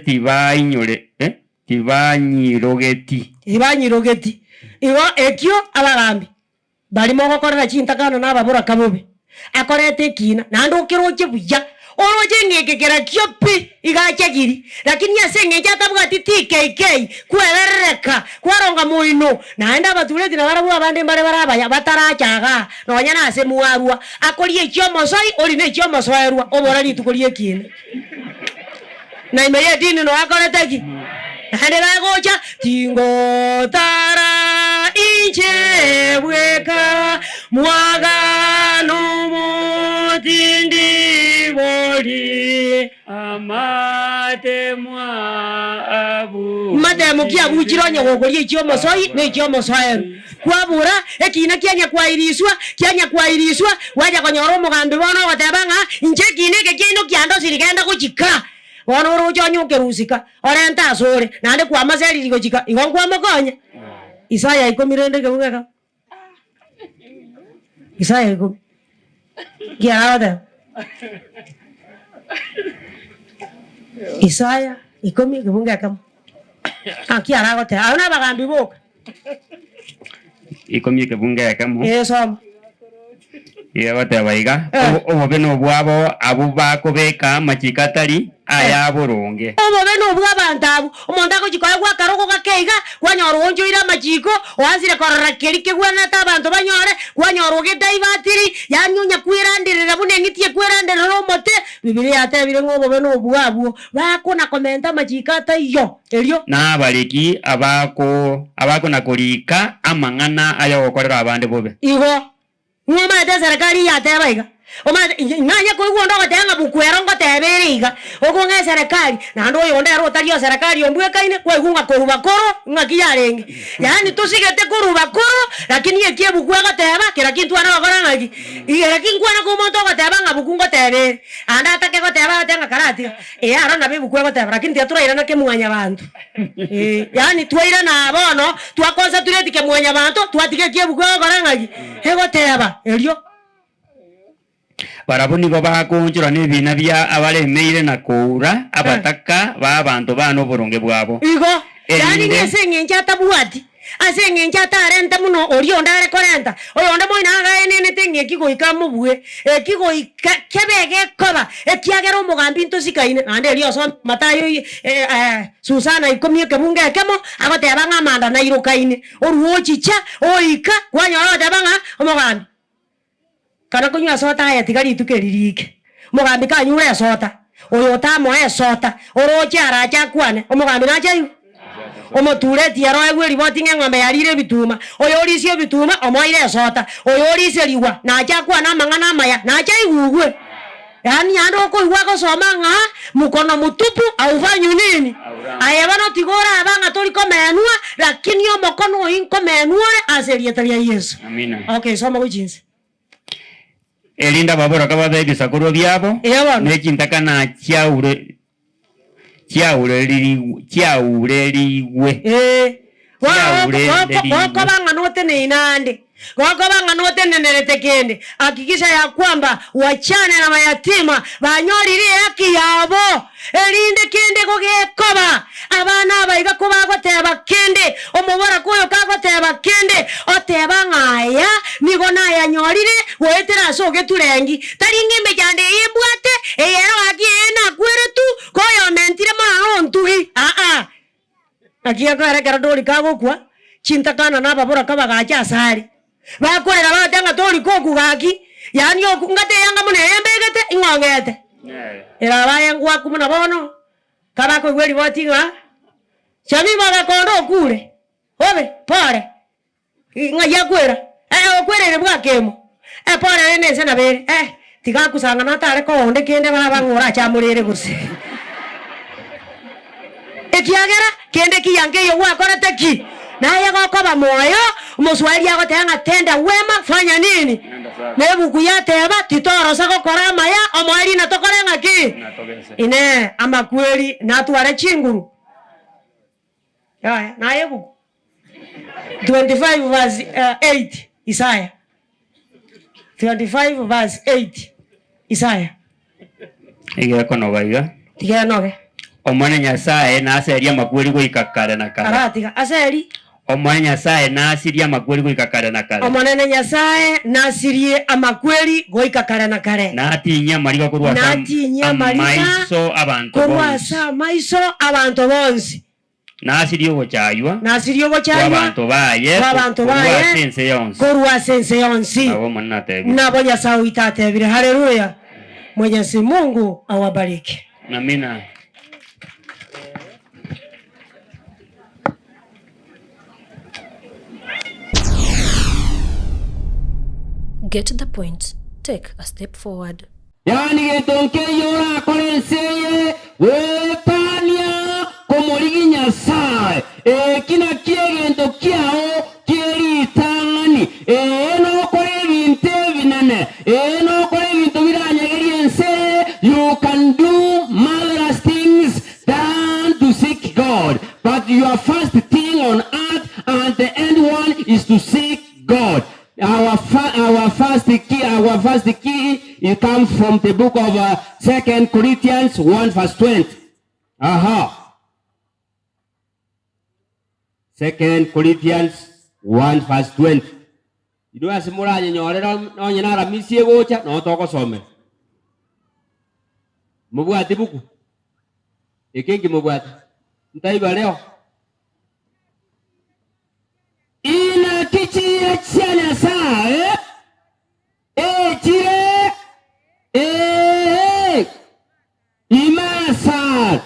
tibanyirogeti iwo ekyo abagambi bali mogokorera kintakana na ababoroka bobe akorete kina nando kiroche buya oroje ngekekera kyopi igachagiri lakini yasenge jatabwa TKK kwerereka kwaronga muino naenda batuleti na barabu abande bare barabaya batarachaga nonya nase muarua akolie kyomo soi oli ne kyomo soerua oborari tukolie kine na imeye dini no akoreteki hande bagocha tingo tara inche bweka mwaga no mutindi boli amate mwa abu mate mukia buchironye gokolie kyomo soi ne kyomo soeru kwabura ekina kyanya kwairiswa waja konyoro mugambi bono watebanga inche kineke kino kyando sirigenda kuchika bono rojo nyoke rusika orenta asore nande kwa mazeri ligo chika igongwa makonye Isaya 10 kebugeka Isaya 10 giarada Isaya 10 kebugeka akiara gote ana bagambi boka 10 kebugeka mo eso iya batebaiga obobe no bwabo abubako beka machikatari aya boronge obobe no bwabantabu omonda ko chikoya gwa karoko gakeiga kwanyoro onjo ira machiko oanzire korora kerike gwana tabantu banyore kwanyoro gedaivatiri yanyunya kwirandirira bunengitie kwirandirira romote Biblia atebire ngobobe no bwabo bakona komenta machikata iyo elio na bariki abako na kolika amangana aya gokorera abande bobe igo ngoma de serikali yatebaiga oma nganya ko igwo ndo tenga bukwero ngo teberiga ogonga serikali na ndo yo ndero tario serikali ombwe kaine kwa igunga koruba koro ngakiyarenge yani tusigete koruba koro lakini ekie bukwega teba kira kintu ana bakora ngaki igera kinkwana ko monto ko teba ngabukungo tebe anda atake ko teba tenga karati ara na bibukwega teba lakini tiatura ira na kemwanya bantu yani twaira na bono twakoza tureti kemwanya bantu twatike kie bukwega kora ngaki ego teba elio barabuni bo bakonjora ne bina bya abalemeire na koura abataka ba bantu bano boronge bwabo igo yani ngesenge njata buati asenge njata renta muno orio ndare korenta oyo ndo moina ga ene tenge kigo ikamubwe kigo kebege koba ekiagero mugambi ntosikaine ande rio so matayo Susana 10 kebunge kemo abate abanga manda na irokaine oruo chicha oika kwanyoro tabanga omugambi kana kunywa sota ya tigari tukeririke mugambi kanyure sota oyo tamo esota oroche aracha kwane omogami nachayu omotureti aro egweri botinge ng'ombe yarire bituma oyo orisio bituma omoire esota oyo orise liwa nacha kwana mang'ana amaya nacha igugwe yani ando koigwa gosoma ng'a mukono mutupu aufanyu nini ayebano tigora abanga tori komenua lakini omokono inkomenuore aserietaria Yesu. Amina. Okay, soma kuchinse elinda babora kabathegi sakuru byabo nekintaka na chiaureliwe wako banga note ne inande wako banga note nenerete kende hakikisha ya kwamba wachane na mayatima banyoliri haki yabo elinde kende kogekoba abana abaiga kuba goteba kende omubora koyo kagoteba kende oteba ngaya nigo naya nyorire wetera soge turengi taringe mbejande yebwate eyero agiena kweretu koyo mentire mwana ontui akia kare karadori kagokwa chintakana na babora kabagacha asari bakorera batanga tori koku gaki yani okungate yanga mune yembegete ingongete era bayangwa kumuna bono kabako gweri botinga chami maga kondo kure obe pare ngaya kwera okwerere bwakemo pare nese na bere tigakusanga natare ko onde kende baba ngora chamurere gusi ekiagera kende kiyange yo wakorete ki naye gokoba moyo muswali yago tanga tenda wema fanya nini nebuku yateba titoro sako korama ya omwali na tokorenga ki ine amakweli natware chinguru ya naye buku 25 verse 8 Isaiah 25 verse 8 Isaiah igeko no baiga tigera noge omwana Nyasaye naseria makweli goikakara na kara aratiga aseri omwana Nyasaye nasiria makweli goikakara na kara omwana Nyasaye nasirie amakweli goikakara na kare natinya mariga kurwasa maiso abantu kurwasa maiso abantu bonsi nasirio gochaywa abantu baye kurwasa ense yonsi nabo Nyasaye itatebire haleluya Mwenyezi Mungu awabariki. Amina. Get the point. Take a step forward. Yani getonke yora kolenseye wepania komorigi Nyasaye kina kiegento kiao kiritangani no kore binte binene no kore bintu biranyagerense. You can do marvelous things than to seek God, but your first thing on earth and the end one is to seek God. Our first key it comes from the book of 2 Corinthians 1 verse 20. 2 Corinthians 1 verse 20. Ido asimura nyorera no nyinara misie gocha no toko some. Mubwati buku. Ekengi mubwati. Ntaiba leo. Ina kichire cha Nyasaye chire imasa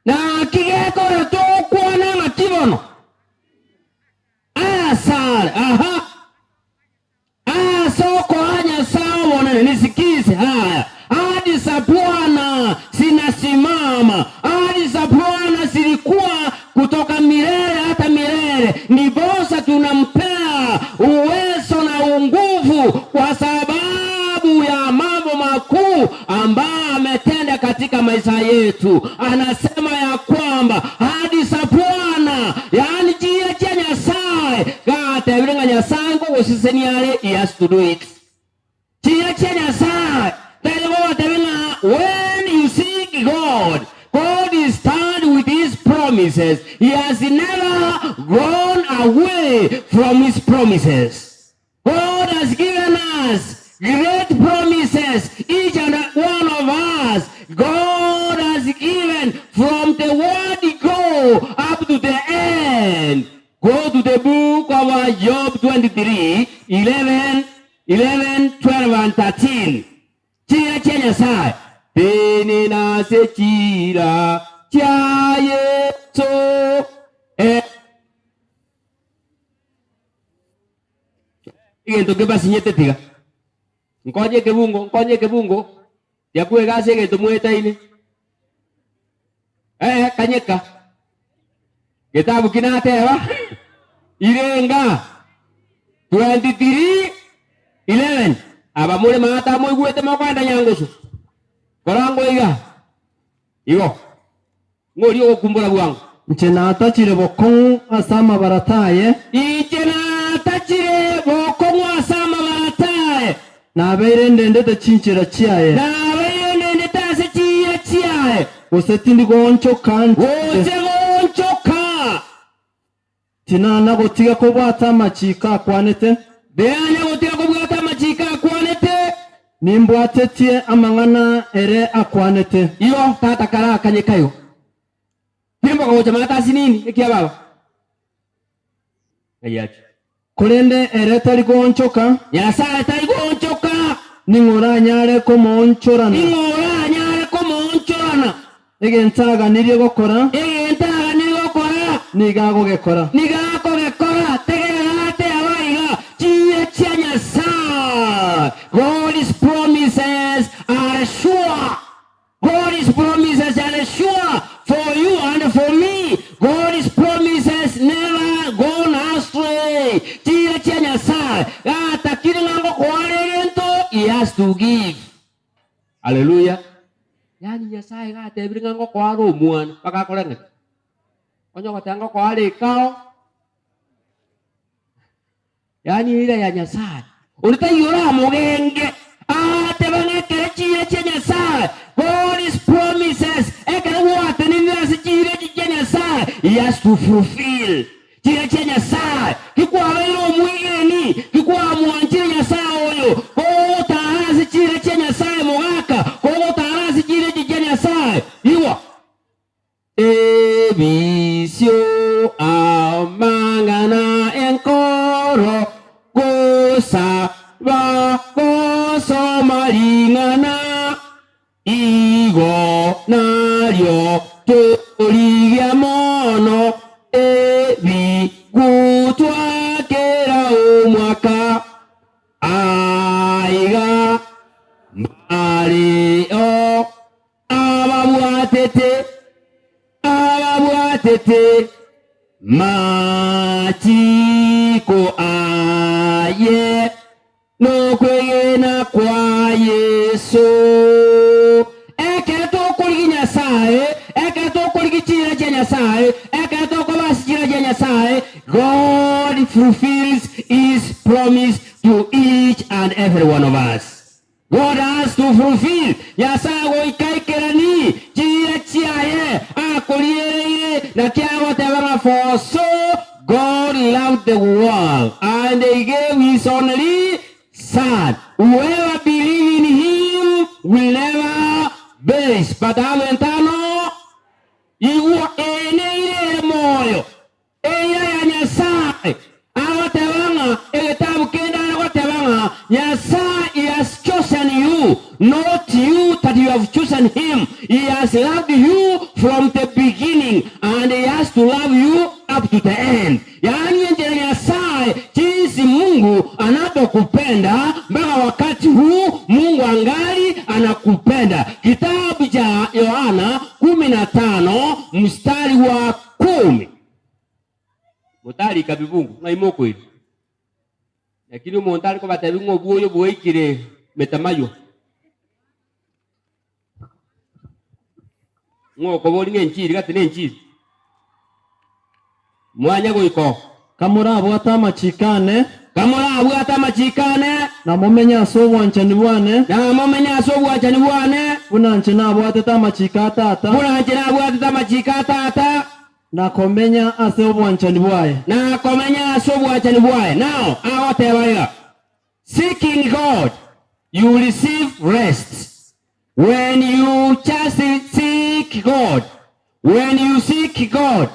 na kigeko to kuona na kibono asal soko hanya sawa na nisikize haya hadi za Bwana sinasimama hadi za Bwana silikuwa kutoka milele hata milele. Ndiposa tunampea uwezo na nguvu kwa sababu ya mambo makuu ambayo ametenda katika maisha yetu. Anasema ya kwamba hadi za Bwana, yani jia cha Nyasaye gata birenga Nyasaye ngo usiseniale, he has to do it. Jia cha Nyasaye when you seek God, God is stand with his promises. He has never gone away from his promises. God has given us great promises, each and one of us. God has given from the word go up to the end. Go to the book of Job 23, 11, 12 and 13. chira cha Nyasaye bene nase chira cha Yesu gento ke basinyete tiga nkonye kebungo yakue gase gento mwetaine kanyeka kitabu kinatewa irenga 23:11 abamule mata mwigwete makwanda nyangusu korango igo ngori okumbura bwangu nchena atachire bokongu asama barataye ichena atachire bokongu asama barataye nabeire ndendete chinchira chiaye nabeire ndendete ase chira chiaye osetindi gonchoka tinana gotiga kobwata amachika akwanete beanya gotiga kobwata amachika akwanete nimbwatetie amang'ana ere akwanete iyo tata kara akanyekayo kimbo gocha matasi nini ekia baba ayati kurende ere tari gonchoka Nyasaye tari gonchoka ningora nyare ko monchorana egentaga nirie gokora nigago gekora tegera te abaiga chiye chia Nyasaye. God's promises are sure. God's promises are sure for you and for me. God's promises never gone astray. Chiye chia Nyasaye ata kiringo kwaregento he has to give. Hallelujah. Yani Nyasaye gate biringo kwaro muan pakakorenge onyo katanga kwa ale kao yani ile ya Nyasaye ulitayura mugenge ate bangekere chiye cha Nyasaye. God's promises ekere wate ninasi chiye cha Nyasaye he has to fulfill chiye cha Nyasaye kikwabeiro mwigeni kikwamwanjire Nyasaye oyo ko tarasi chiye cha Nyasaye mugaka ko tarasi chiye cha Nyasaye iwa ebisio amangana enkoro gosa bakoso maringana igo nario torigia mono ebi gutwakera umwaka aiga mario ababwatete machiko aye no kwegena kwa Yesu eketo kuri Nyasaye eketo kuri chira cha Nyasaye eketo ko basira cha Nyasaye. God fulfills his promise to each and every one of us. God has to fulfill. Nyasaye goikaikerani chira chiaye akoliere na kiago tebanga for so God loved the world and he gave his only son. Whoever believes in him will never perish but have eternal. Iwa ene moyo eya ya Nyasaye awatebanga egetabu kenda awatebanga Nyasaye has chosen you, not you that you have chosen him. He has loved you from the beginning and he has to love you up to the end. Yani njia Nyasaye jinsi Mungu anapokupenda mpaka wakati huu Mungu angali anakupenda. Kitabu cha Yohana 15 mstari wa 10. Mutari kabibungu na imoko hili. Lakini umontali ko batabingo buoyo boikire metamayo. Ngoko boli ngenchiri gati nenchiri. Mwanya goiko kamura abwata amachikane na mumenya sobwanchani bwane bunanche nabwatete amachika atata nakomenya ase obwanchani bwaye Now awatebaya seeking God you receive rest. When you just seek God, when you seek God,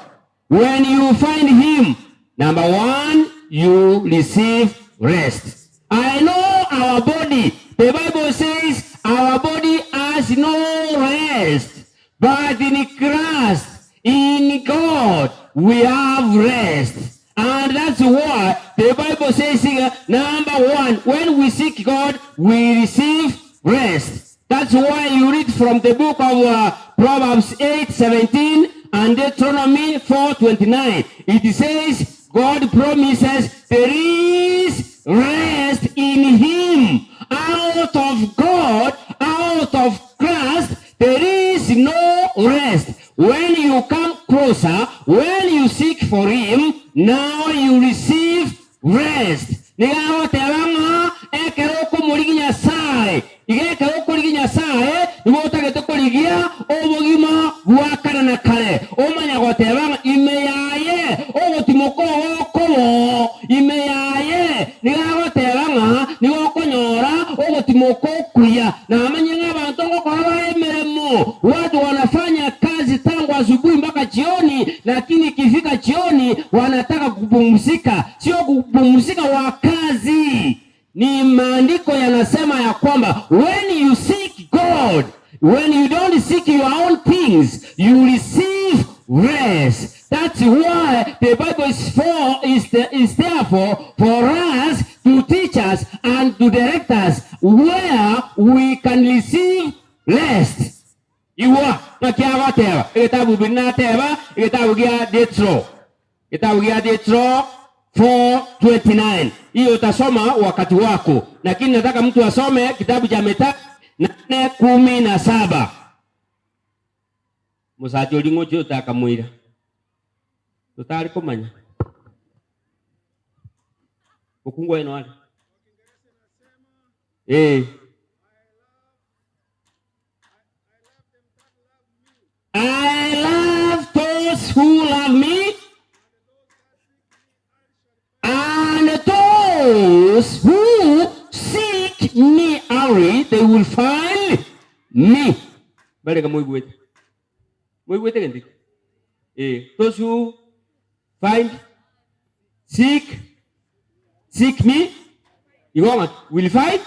when you find him, number one, you receive rest. I know our body. The Bible says our body has no rest, but in Christ, in God, we have rest. And that's why the Bible says here, number one, when we seek God, we receive rest. That's why you read from the book of Proverbs 8:17 and Deuteronomy 4:29. It says, God promises there is rest in Him. Out of God, out of Christ, there is no rest. When you come closer, when you seek for Him, now you receive rest. Nigaho tebanga ekeroko muriginya sai. Igekeroko muriginya sai, nimotagete kurigia obogima bwakana na kale. Omanya gotebanga imeyaye, ogotimoko okomo, imeyaye. Nigaho tebanga nigokonyora ogotimoko kuya. Na amanya abantu ngokora emeremo. Watu wanafanya kazi tangu asubuhi mpaka jioni, lakini ikifika jioni wanataka kupumzika. Sio kupumzika wa kazi. Ni maandiko yanasema ya kwamba when you seek God, when you don't seek your own things, you receive rest. That's why the Bible is therefore for us to teach us and to direct us where we can receive rest. Iwa nakiaga teba kitabu bina teba kitabu gia Detro 4:29. Hiyo utasoma wakati wako, lakini nataka mtu asome kitabu cha Methali 8:17. Musaji olingo cyo takamwira tutari komanya okungo eno ali I love those who love me, and those who seek me early, they will find me. Bale kama mwibwete kendi. Those who seek me, you will find.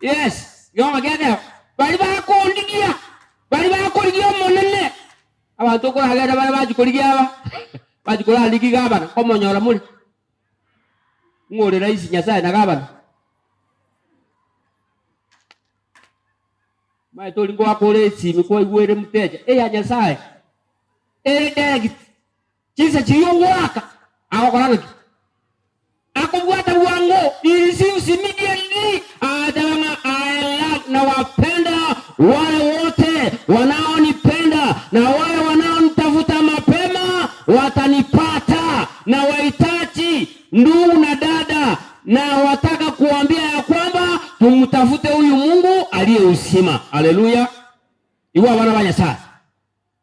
Yes, you want to get there. Bali ba ko ndigia. Bali ba ko ndigia monene. Abantu ko hagera bali ba jikoligia ba. Ba jikola ligiga bana komonyora muri. Ngore raisi nyasaye nagabana. Mai to lingo akore simi ko igwere muteja. Ya nyasaye. Degi. Kisa chiyo waka. Akokorana. Akubwata wango. Irisi immediately. Adama I love na wapenda wale wote wanaonipenda na wale wanaonitafuta mapema watanipata, na wahitaji ndugu na dada na wataka kuambia ya kwamba tumtafute huyu Mungu aliye uzima. Haleluya. Iwa wana banyasa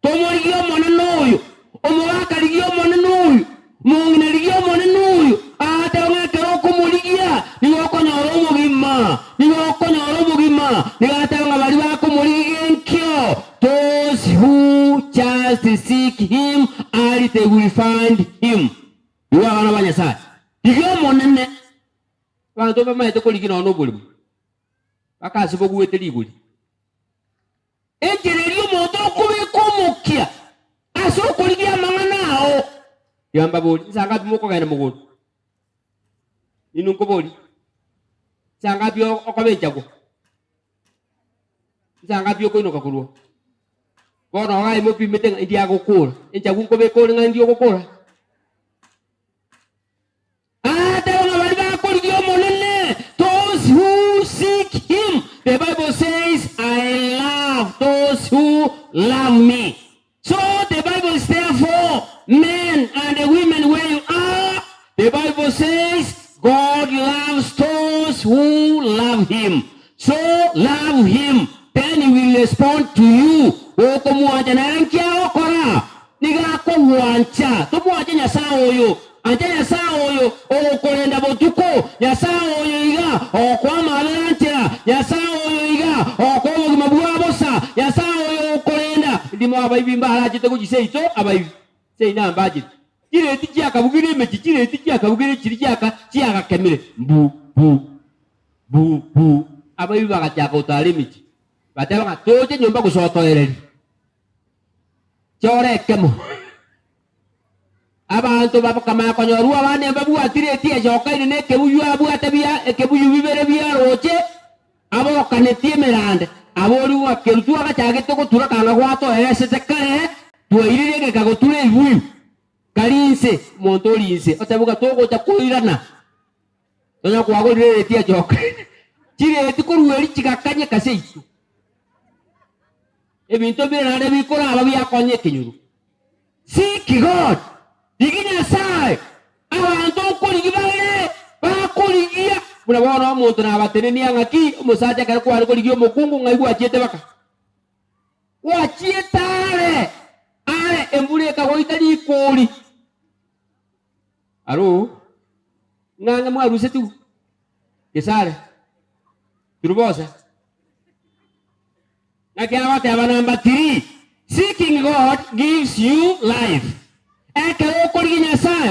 tomorigio moneno uyu omwaka ligio moneno uyu mungina ligio moneno uyu ate ngakero kumurigia niwokonyoro mugima nigate ngabali bako murigenkyo. Those who just seek Him early, they will find Him. Iwa wana banyasa ligio monene bantu bamaite kuligina ono buli bakazi boguwete liguli ejererio moto kubikomukia aso kuligia manganao yamba boli sanga bimoko gane mugoto inunko boli sanga bio okobejago sanga bio ko inoka kurwo bono ngai mo pimete ndia gukura enjagu ko be ko ngai ndio gukura those who seek Him. The Bible says, I love those who love me. So the Bible is there for men and women where you are. The Bible says, God loves those who love Him. So love Him. Then He will respond to you. Okomuaja na rankia okora. Niga ko wancha. Tomuaja nyasa oyo. Ante nyasa oyo okorenda botuko nyasa oyo iga okwama alantia nyasa oyo iga okomo gimabwa bosa nyasa oyo okorenda ndimo abayibi mbala jite kujiseito abayibi seina ambaji kire tijia kabugire mechi kire tijia kabugire chiriaka chiaka kemire bu abayi bagachaka utalimiti bataba toje nyumba kusotoereri chore kemo abantu babakama konyorua bane babu atireti joka ne kebuyu abu atabia kebuyu bibere bia roche abo kanetie merande abo ruwa kerutu agachage to kutura kanga gwato esete kare tuirire ke kagoture ibuyu kalinse montolinse otabuka togo cha kuirana tonya kwagorire tia joka chire tikurueri chikakanye kaseitu ebinto birane bikora ababia konye kinyuru seek God diginya sai abantu kurigibare bakurigia murabona umuntu nabateneni angaki umusaje kare kwari kurigio mukungu ngaigu achiete baka wachietare ale embure kagoita ni kuri aro nganga mwaruse tu kesare turubosa nakiawate aba number 3 seeking God gives you life.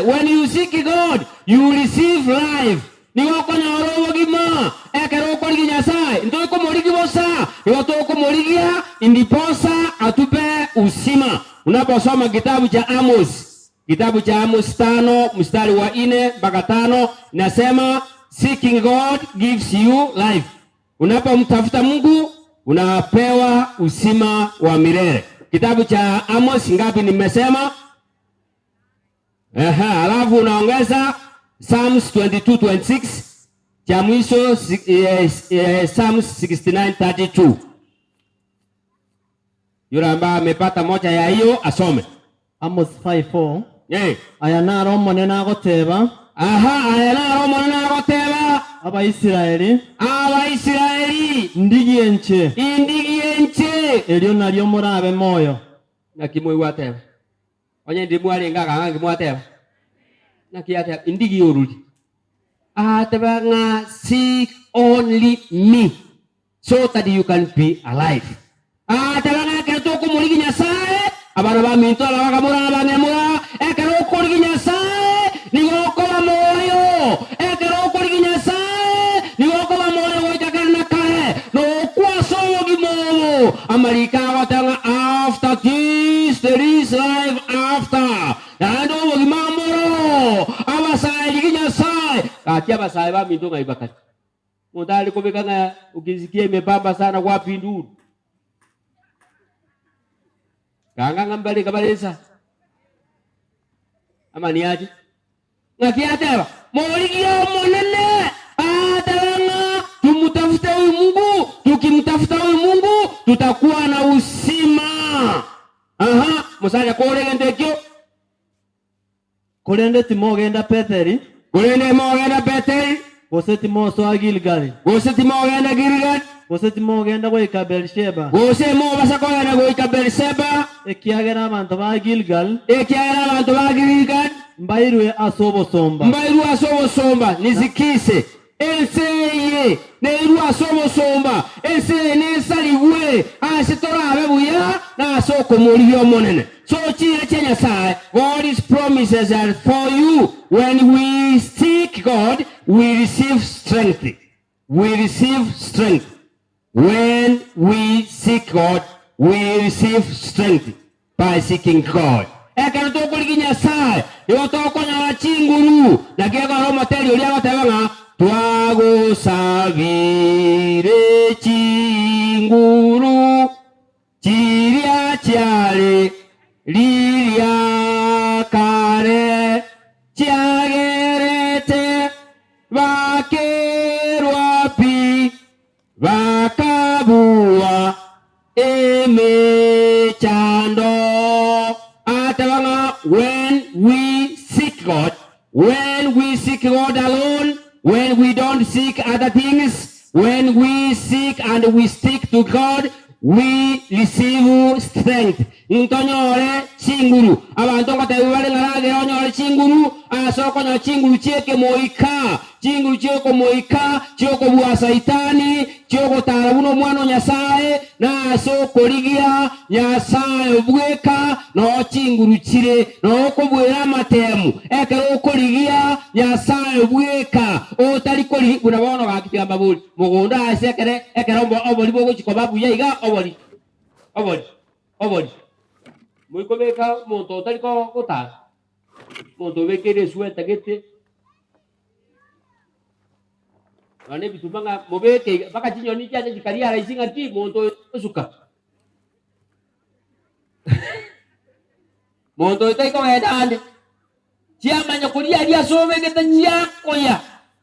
When you seek God, you receive life. Niwako nyoro gima ekero kori nyasai ndoko morigi bosa yoto ko morigia indiposa atupe usima. Unaposoma kitabu cha Amos 5 mstari wa 4 mpaka 5 nasema seeking God gives you life. Unapomtafuta Mungu unapewa usima wa milele. Kitabu cha Amos ngapi nimesema? Alafu unaongeza Psalms 22:26 cha mwisho Psalms 69:32. Yule ambaye amepata moja ya hiyo asome. Amos 5:4. Aya naro monena goteba. Aya naro monena goteba. Abaisiraeli ndigienche elio nalio murabe moyo na kimwe ateba onye ndi mwari ngaga ngimwe ateba na kiateba indigi yoruli ateba nga seek only me so that you can be alive. Ateba nga keto ko muri Nyasaye abana ba minto abaga mura abanemura ekero ko muri Nyasaye ni goko ba moyo ekero ko muri Nyasaye ni goko ba moyo wojakana kae no kwaso gimo amarika watanga after this there is life after ando wogimamoro abasai Nyasaye kati abasai ba minto ngai bakati mudali kubekanga ukisikie mebamba sana kwa pindu kanga ngambali kabalesa ama ni aje ngakiateba moligio monene atanga tumutafuta huyu Mungu tukimtafuta huyu Mungu tutakuwa na usima. Musaja koregendekyo kolende timogenda Peteri goseti moso agilgali goseti mogenda Gilgal goseti mogenda goika Bersheba gose mo basakogenda goika Bersheba ekiagera abantu ba Gilgal mbairwe asobosomba nizikise enseye neiru asobosomba enseye nesaliwe asitorabe buya na soko muri monene. So Nyasaye, God's promises are for you. When we seek God, we receive strength. When we seek God, we receive strength by seeking God. Ekanto kuri Nyasaye, yotoko nya chinguru, na kiega ro materi uri agatebanga twago sabire chinguru chiria chiare liria kare chiagerete vakerwapi vakabua emechando atavanga. When we seek God alone, when we don't seek other things, when we seek and we stick to God, we receive strength. Ntonyore chinguru abantu katebale ngarage onyore chinguru asoko na chinguru cheke moika chinguru cheko moika choko bua saitani kyogotara buno mwana Nyasaye na so korigia Nyasaye bweka no chingurukire no kubwera amatemu ekero korigia Nyasaye bweka otari kori buna bono gakitia mabuli mugunda asekere ekero oboli bogo chikoba buya iga oboli mwiko beka monto otari ko kota monto bekere sueta gete ane bitubanga mobeke baka chinyoni cyaje kikaria raisinga ti monto suka monto itaiko edande chiama nyakuria dia sobe getanya koya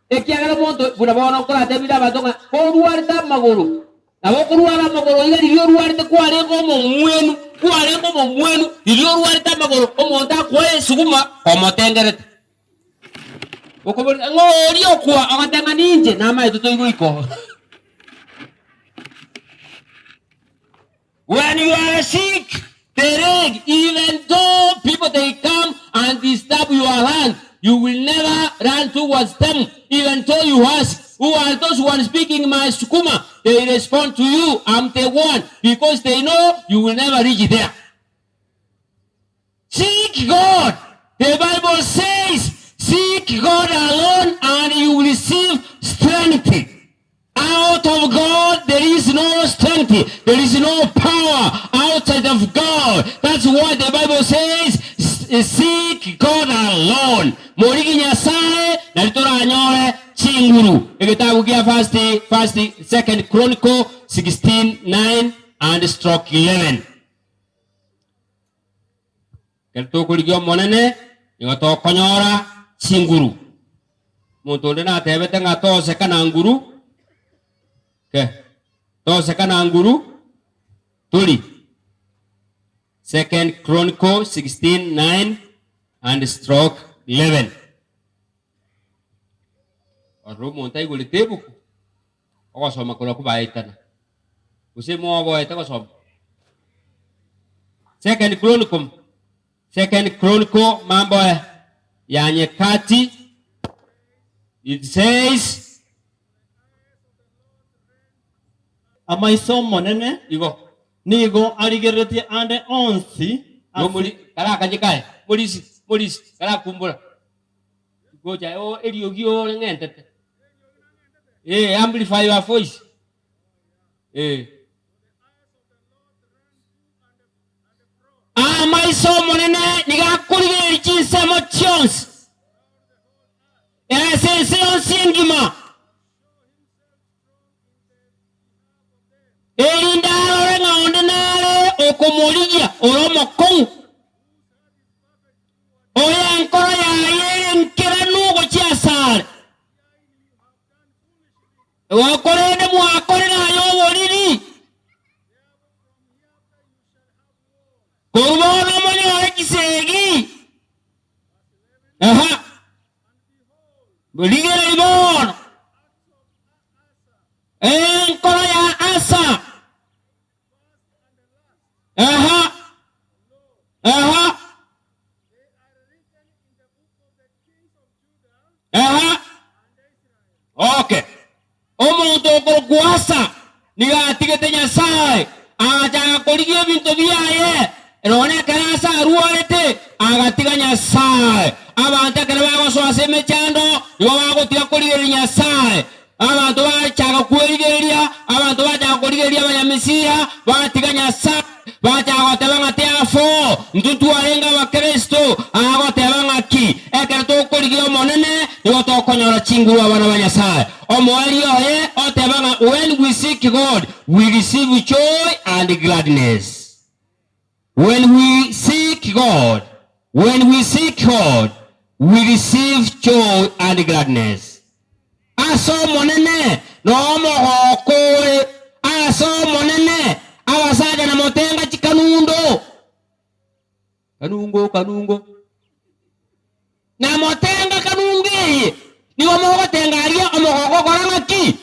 ekiagala monto buna bona kola tebida batonga oruarta magoro abo kuruara magoro iga dio ruarta kware como mwenu dio ruarta magoro omonta kwe suguma omotengere ngori okwa agatanga ninje nama ituto iguiko. When you are sick, even though people they come and disturb your land, you will never run towards them. Even though you ask, who are those who are speaking my sukuma? They respond to you, I'm the one, because they know you will never reach there. Seek God. The Bible says, seek God alone and you will receive strength. Out of God there is no strength. There is no power outside of God. That's what the Bible says. Seek God alone. Morigi Nyasaye na litora anyore chinguru. Ekitabu kia first second Chronicle 16:9 and stroke 11. Kelto kuligio monene yoto konyora chinguru. Muntu ndena tebete ngatose kana nguru. Ke. Tose kana nguru. Tuli. Second Chronicle 16:9 and stroke 11. Arumo ntai gulitebu. Okosoma kola kubaitana. Usimo abo etako som. Second Chronicle mambo ya Nyakati. It says amaisomo nene igo nigo arigerete ande onsi muri kala kanjikae polisi kala kumbura goja o eriogio ngentete amplify your voice amaisomo nene nigakurigera chinsemo chonsi sense singima erindalo renga ondenare okomoligia oromokong oya nkoro ya yere nkira nugo chiasare wakorede mwakorera yoboriri kubono moni wa kisegi Buligera ibon. Nkoro ya Asa. Okay. Omuntu okugwasa niga atigete Nyasaye. Aja koligie bintu byaye. Erone karasa aruarete agatiga Nyasaye. Abantu kale bagoso aseme chando nibo bagotiga koligeria Nyasaye. Abantu bachaga kwerigeria, abantu bachaga koligeria abanyamisira batiga Nyasaye. Bachaga tebanga teafo ntutu arenga wa Kristo ago tebanga ki ekerto koligeria monene nibo tokonyora chinguru abana ba Nyasaye. Omwali oye otebanga when we seek God we receive joy and gladness. When we seek God, we receive joy and gladness. Aso monene no mohokore. Aso monene awasaja na motenga chikanundo. Kanungo. Na motenga kanungi. Ni omoho tenga alia omoho koranga ki.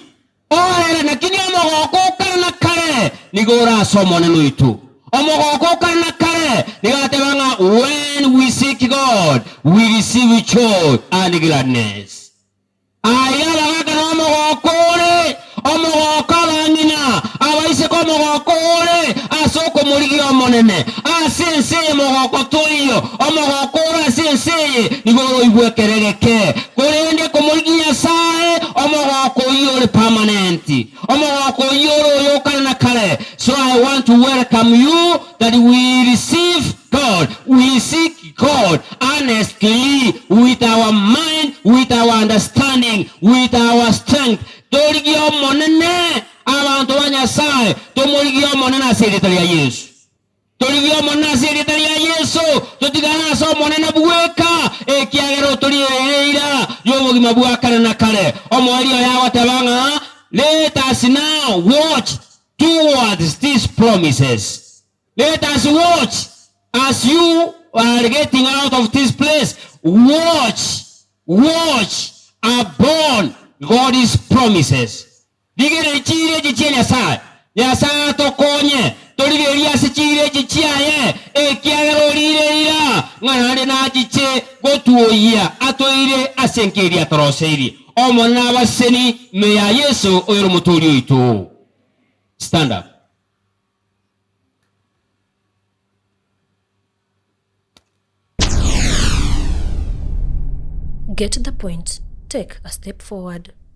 Ohere na kini omoho kana kare. Ni gora aso moneno itu. Omoho kana kare. Ni gatebanga when we seek God, we receive joy and gladness. Ayala kana omoho kore. omogoko bang'ina abaise ko omogoko ore ase okomorigi omonene ase enseye mogoko toiyo omogoko ore ase enseye nigo oibwekeregeke korende komorigi Nyasaye omogoko oyo ore permanent omogoko oyo ore oyokana na kare. So I want to welcome you that we receive God, we seek God honestly with our mind, with our understanding, with our strength. Torigio monene abantu ba Nyasaye tomorigio monene asirita ya Yesu. Torigio monene asirita ya Yesu totigana so monene buweka ekiagero torireira yobogima bwakana na kare omwali yawa tabanga. Let us now watch towards these promises. Let us watch as you are getting out of this place. Watch upon God's promises. Digere chire jiche Nyasaye. Nyasaye tokonye. Torigeria se chire jichiaye. Ekiagero lireira. Ng'anare na jiche gotuoia. Atoire asenkeria toroseiri. Omona baseni meya Yesu oyero mutorio ito. Stand up. Get the point. Take a step forward.